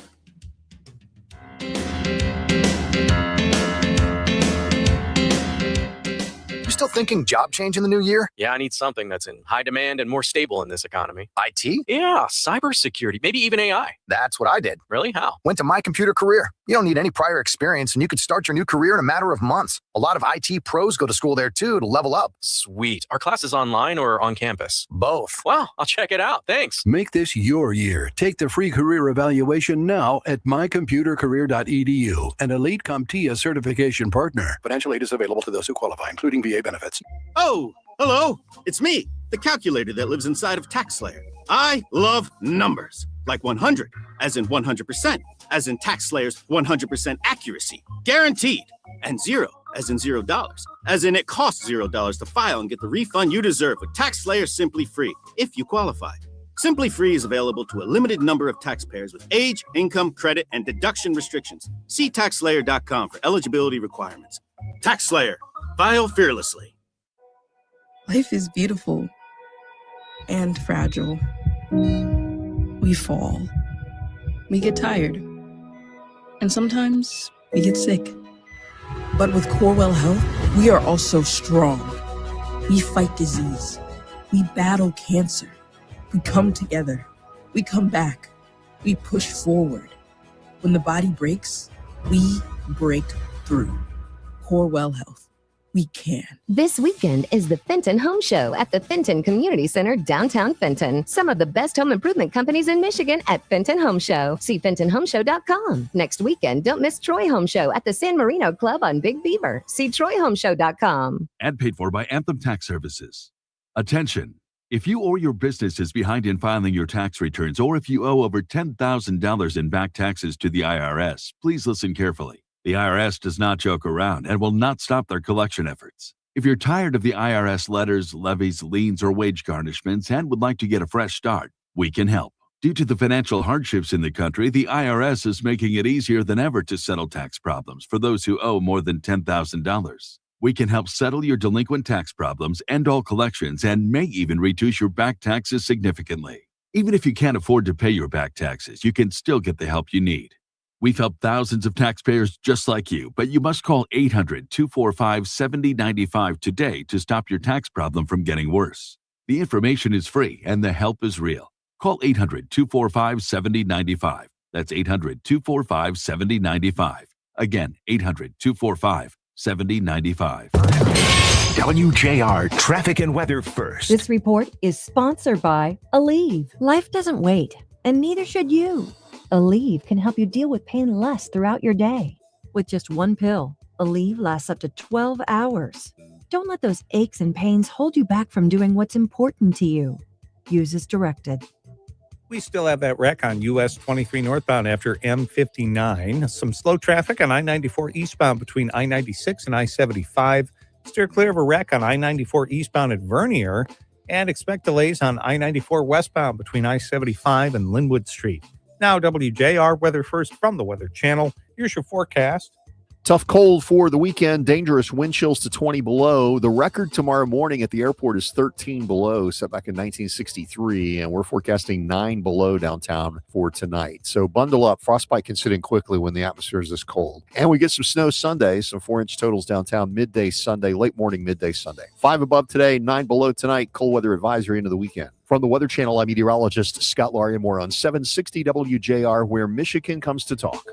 You still thinking job change in the new year? Yeah, I need something that's in high demand and more stable in this economy. IT? Yeah, cybersecurity, maybe even AI. That's what I did. Really? How? Went to My Computer Career. You don't need any prior experience, and you could start your new career in a matter of months. A lot of IT pros go to school there, too, to level up. Sweet. Are classes online or on campus? Both. Wow, I'll check it out. Thanks. Make this your year. Take the free career evaluation now at mycomputercareer.edu, an Elite CompTIA certification partner. Financial aid is available to those who qualify, including VA benefits. Oh, hello. It's me, the calculator that lives inside of TaxSlayer. I love numbers. Like 100, as in 100%, as in TaxSlayer's 100% accuracy, guaranteed. And 0, as in $0, as in it costs $0 to file and get the refund you deserve with TaxSlayer Simply Free, if you qualify. Simply Free is available to a limited number of taxpayers with age, income, credit, and deduction restrictions. See TaxSlayer.com for eligibility requirements. TaxSlayer. File fearlessly. Life is beautiful and fragile. We fall. We get tired. And sometimes we get sick. But with Corewell Health, we are also strong. We fight disease. We battle cancer. We come together. We come back. We push forward. When the body breaks, we break through. Corewell Health. We can. This weekend is the Fenton Home Show at the Fenton Community Center, downtown Fenton. Some of the best home improvement companies in Michigan at Fenton Home Show. See FentonHomeshow.com. Next weekend, don't miss Troy Home Show at the San Marino Club on Big Beaver. See TroyHomeshow.com. Ad paid for by Anthem Tax Services. Attention! If you or your business is behind in filing your tax returns, or if you owe over $10,000 in back taxes to the IRS, please listen carefully. The IRS does not joke around and will not stop their collection efforts. If you're tired of the IRS letters, levies, liens, or wage garnishments and would like to get a fresh start, we can help. Due to the financial hardships in the country, the IRS is making it easier than ever to settle tax problems for those who owe more than $10,000. We can help settle your delinquent tax problems, end all collections, and may even reduce your back taxes significantly. Even if you can't afford to pay your back taxes, you can still get the help you need. We've helped thousands of taxpayers just like you, but you must call 800-245-7095 today to stop your tax problem from getting worse. The information is free and the help is real. Call 800-245-7095. That's 800-245-7095. Again, 800-245-7095. WJR Traffic and Weather First. This report is sponsored by Aleve. Life doesn't wait, and neither should you. Aleve can help you deal with pain less throughout your day. With just one pill, Aleve lasts up to 12 hours. Don't let those aches and pains hold you back from doing what's important to you. Use as directed. We still have that wreck on US 23 northbound after M59. Some slow traffic on I-94 eastbound between I-96 and I-75. Steer clear of a wreck on I-94 eastbound at Vernier. And expect delays on I-94 westbound between I-75 and Linwood Street. Now WJR Weather First from the Weather Channel. Here's your forecast. Tough cold for the weekend. Dangerous wind chills to 20 below. The record tomorrow morning at the airport is 13 below, set back in 1963, and we're forecasting 9 below downtown for tonight. So bundle up. Frostbite can sit in quickly when the atmosphere is this cold. And we get some snow Sunday, some 4-inch totals downtown midday Sunday, late morning, midday Sunday. 5 above today, 9 below tonight. Cold weather advisory into the weekend. From the Weather Channel, I'm meteorologist Scott Larimore on 760 WJR, where Michigan comes to talk.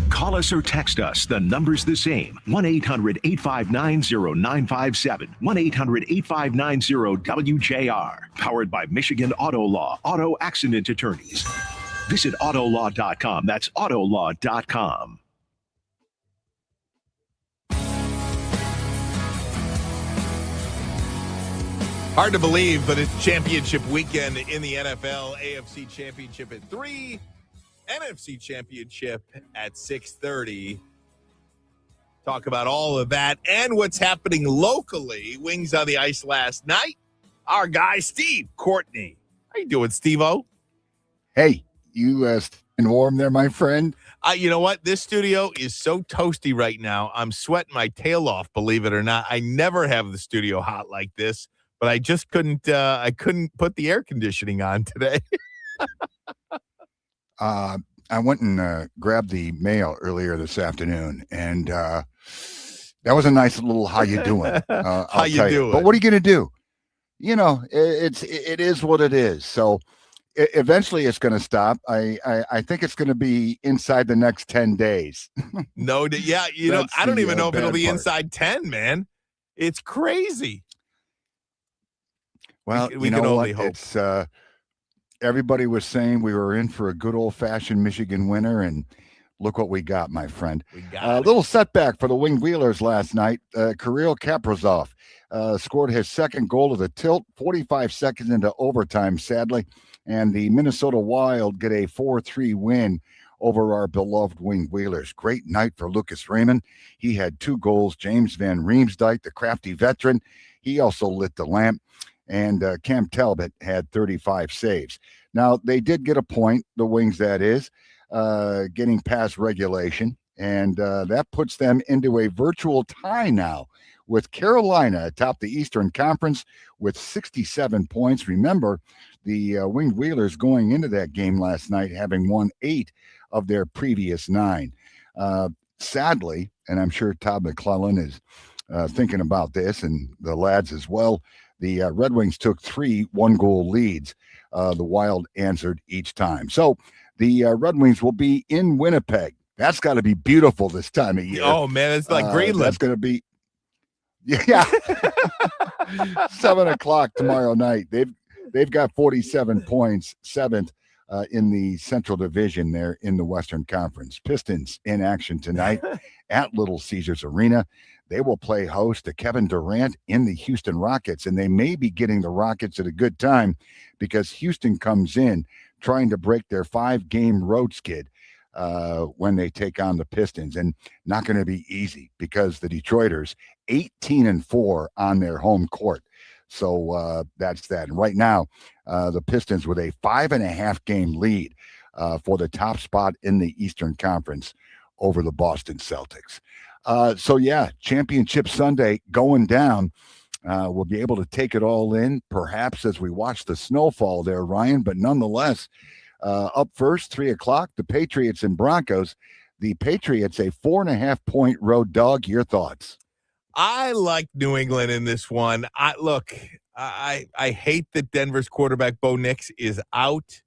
Call us or text us. The number's the same. 1-800-859-0957. 1-800-859-0WJR. Powered by Michigan Auto Law. Auto Accident Attorneys. Visit autolaw.com. That's autolaw.com. Hard to believe, but it's championship weekend in the NFL. AFC Championship at 3. NFC Championship at 6:30. Talk about all of that and what's happening locally. Wings on the ice last night. Our guy, Steve Courtney. How you doing, Steve-O? Hey, you staying warm there, my friend? You know what? This studio is so toasty right now. I'm sweating my tail off, believe it or not. I never have the studio hot like this, but I just couldn't I couldn't put the air conditioning on today. I went and grabbed the mail earlier this afternoon, and that was a nice little how you doing. How you doing? But what are you going to do? You know, it is what it is. So eventually it's going to stop. I think it's going to be inside the next 10 days. No, yeah, you know, I don't even know if it'll be inside 10, man. It's crazy. Well, we you can know only what? hope. It's everybody was saying we were in for a good old-fashioned Michigan winter, and look what we got, my friend. A little setback for the Winged Wheelers last night. Kirill Kaprizov scored his second goal of the tilt, 45 seconds into overtime, sadly, and the Minnesota Wild get a 4-3 win over our beloved Winged Wheelers. Great night for Lucas Raymond. He had 2 goals. James Van Riemsdyk, the crafty veteran, he also lit the lamp. and Cam Talbot had 35 saves. Now, they did get a point, the Wings, that is, getting past regulation, and that puts them into a virtual tie now with Carolina atop the Eastern Conference with 67 points. Remember, the Winged Wheelers going into that game last night having won 8 of their previous 9. Sadly, and I'm sure Todd McClellan is thinking about this, and the lads as well, the Red Wings took 3 one-goal leads. The Wild answered each time. So the Red Wings will be in Winnipeg. That's got to be beautiful this time of year. Oh, man, it's like Greenland. That's going to be, yeah, 7 o'clock tomorrow night. They've got 47 points, 7th in the Central Division there in the Western Conference. Pistons in action tonight at Little Caesars Arena. They will play host to Kevin Durant in the Houston Rockets, and they may be getting the Rockets at a good time because Houston comes in trying to break their 5-game road skid when they take on the Pistons, and not going to be easy because the Detroiters 18-4 on their home court. So that's that. And right now, the Pistons with a 5.5-game lead for the top spot in the Eastern Conference over the Boston Celtics. So yeah, Championship Sunday going down. We'll be able to take it all in, perhaps as we watch the snowfall there, Ryan. But nonetheless, up first, 3 o'clock, the Patriots and Broncos. The Patriots, a 4.5-point road dog. Your thoughts? I like New England in this one. I hate that Denver's quarterback Bo Nix is out.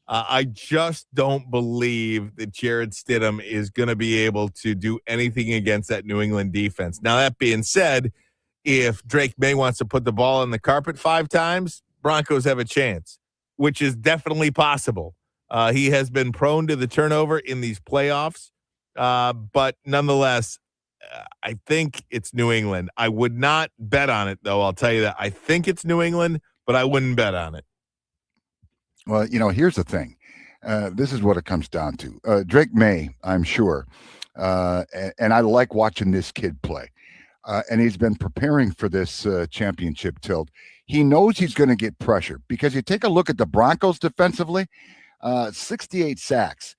I just don't believe that Jared Stidham is going to be able to do anything against that New England defense. Now, that being said, if Drake May wants to put the ball on the carpet 5 times, Broncos have a chance, which is definitely possible. He has been prone to the turnover in these playoffs, but nonetheless, I think it's New England. I would not bet on it, though. I'll tell you that. I think it's New England, but I wouldn't bet on it. Well, here's the thing. This is what it comes down to. Drake May, I'm sure, and I like watching this kid play. And he's been preparing for this championship tilt. He knows he's going to get pressure because you take a look at the Broncos defensively, 68 sacks,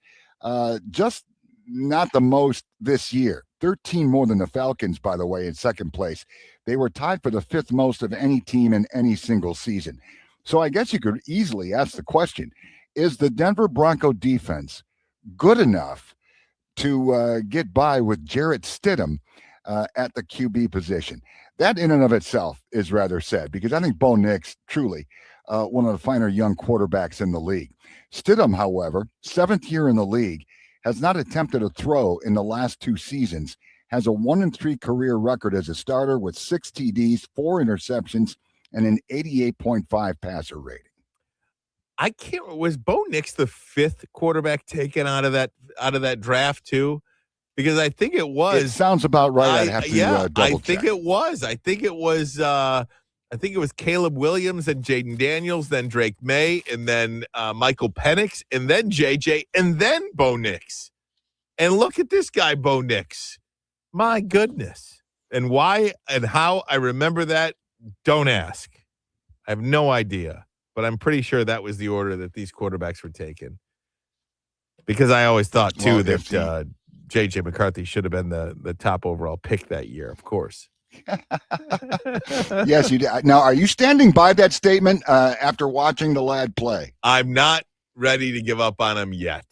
just not the most this year. 13 more than the Falcons, by the way, in second place. They were tied for the 5th most of any team in any single season. So I guess you could easily ask the question, is the Denver Bronco defense good enough to get by with Jarrett Stidham at the QB position? That in and of itself is rather sad because I think Bo Nix, truly one of the finer young quarterbacks in the league. Stidham, however, 7th year in the league, has not attempted a throw in the last 2 seasons, has a 1-3 career record as a starter with 6 TDs, 4 interceptions, and an 88.5 passer rating. I can't. Was Bo Nix the 5th quarterback taken out of that draft too? Because I think it was. It sounds about right. I'd have to double I check. think it was. I think it was Caleb Williams and Jaden Daniels, then Drake May, and then Michael Penix, and then JJ, and then Bo Nix. And look at this guy, Bo Nix. My goodness. And why and how I remember that, don't ask. I have no idea. But I'm pretty sure that was the order that these quarterbacks were taken. Because I always thought, too, that J.J. McCarthy should have been the top overall pick that year, of course. Yes, you did. Now, are you standing by that statement after watching the lad play? I'm not ready to give up on him yet.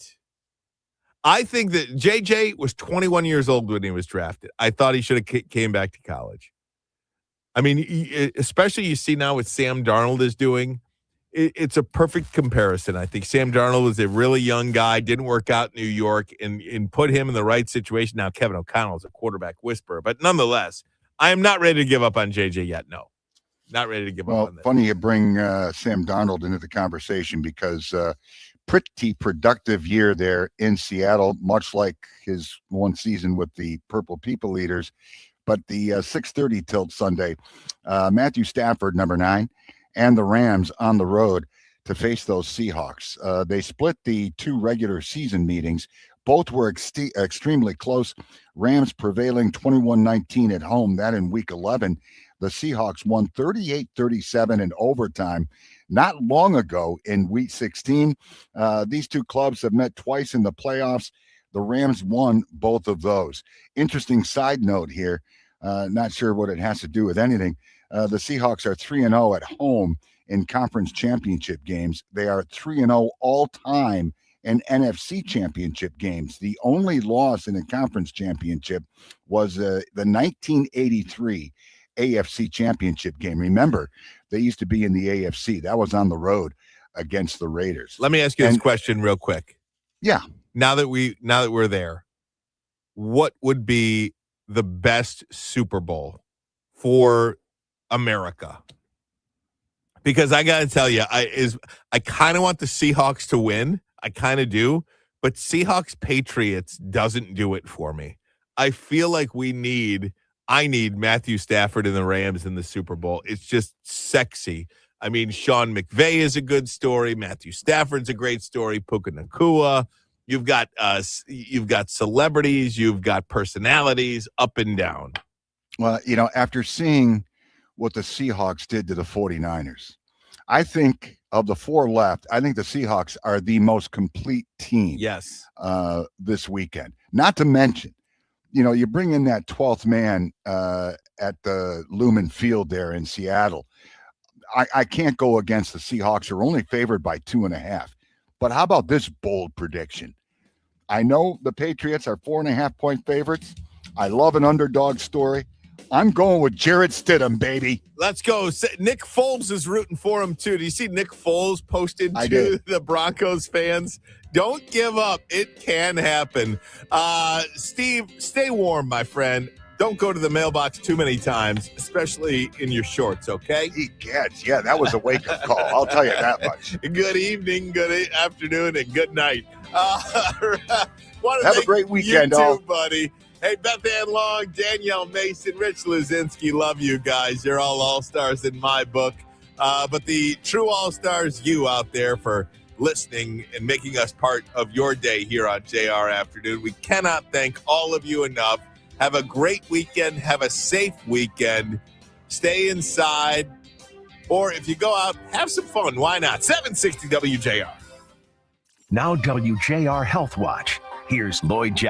I think that J.J. was 21 years old when he was drafted. I thought he should have came back to college. I mean, especially you see now what Sam Darnold is doing. It's a perfect comparison. I think Sam Darnold was a really young guy, didn't work out in New York, and put him in the right situation. Now, Kevin O'Connell is a quarterback whisperer, but nonetheless, I am not ready to give up on JJ yet. No, not ready to give up on that. Funny you bring Sam Darnold into the conversation because pretty productive year there in Seattle, much like his one season with the Purple People Eaters. But the 6:30 tilt Sunday, Matthew Stafford, number 9, and the Rams on the road to face those Seahawks. They split the 2 regular season meetings. Both were extremely close. Rams prevailing 21-19 at home, that in week 11. The Seahawks won 38-37 in overtime not long ago in Week 16. These two clubs have met twice in the playoffs. The Rams won both of those. Interesting side note here. Not sure what it has to do with anything. The Seahawks are 3-0 at home in conference championship games. They are 3-0 all time in NFC championship games. The only loss in a conference championship was the 1983 AFC championship game. Remember, they used to be in the AFC. That was on the road against the Raiders. Let me ask you this question real quick. Yeah. Now that we're there, what would be the best Super Bowl for America? Because I got to tell you, I kind of want the Seahawks to win. I kind of do, but Seahawks Patriots doesn't do it for me. I feel like I need Matthew Stafford and the Rams in the Super Bowl. It's just sexy. I mean, Sean McVay is a good story. Matthew Stafford's a great story. Puka Nacua. You've got celebrities. You've got personalities up and down. Well, after seeing what the Seahawks did to the 49ers, I think of the four left, I think the Seahawks are the most complete team. Yes. This weekend. Not to mention, you bring in that 12th man at the Lumen Field there in Seattle. I can't go against the Seahawks. They're only favored by 2.5. But how about this bold prediction? I know the Patriots are 4.5-point favorites. I love an underdog story. I'm going with Jarrett Stidham, baby. Let's go. Nick Foles is rooting for him, too. Do you see Nick Foles posted to the Broncos fans? Don't give up. It can happen. Steve, stay warm, my friend. Don't go to the mailbox too many times, especially in your shorts, okay? He gets. Yeah, that was a wake-up call. I'll tell you that much. Good evening, good afternoon, and good night. Have a great weekend, you too, all. buddy. Hey, Beth Ann Long, Danielle Mason, Rich Luzinski, love you guys. You're all all-stars in my book. But the true all-stars, you out there for listening and making us part of your day here on JR Afternoon. We cannot thank all of you enough. Have a great weekend. Have a safe weekend. Stay inside. Or if you go out, have some fun. Why not? 760 WJR. Now WJR Health Watch. Here's Lloyd Jackson.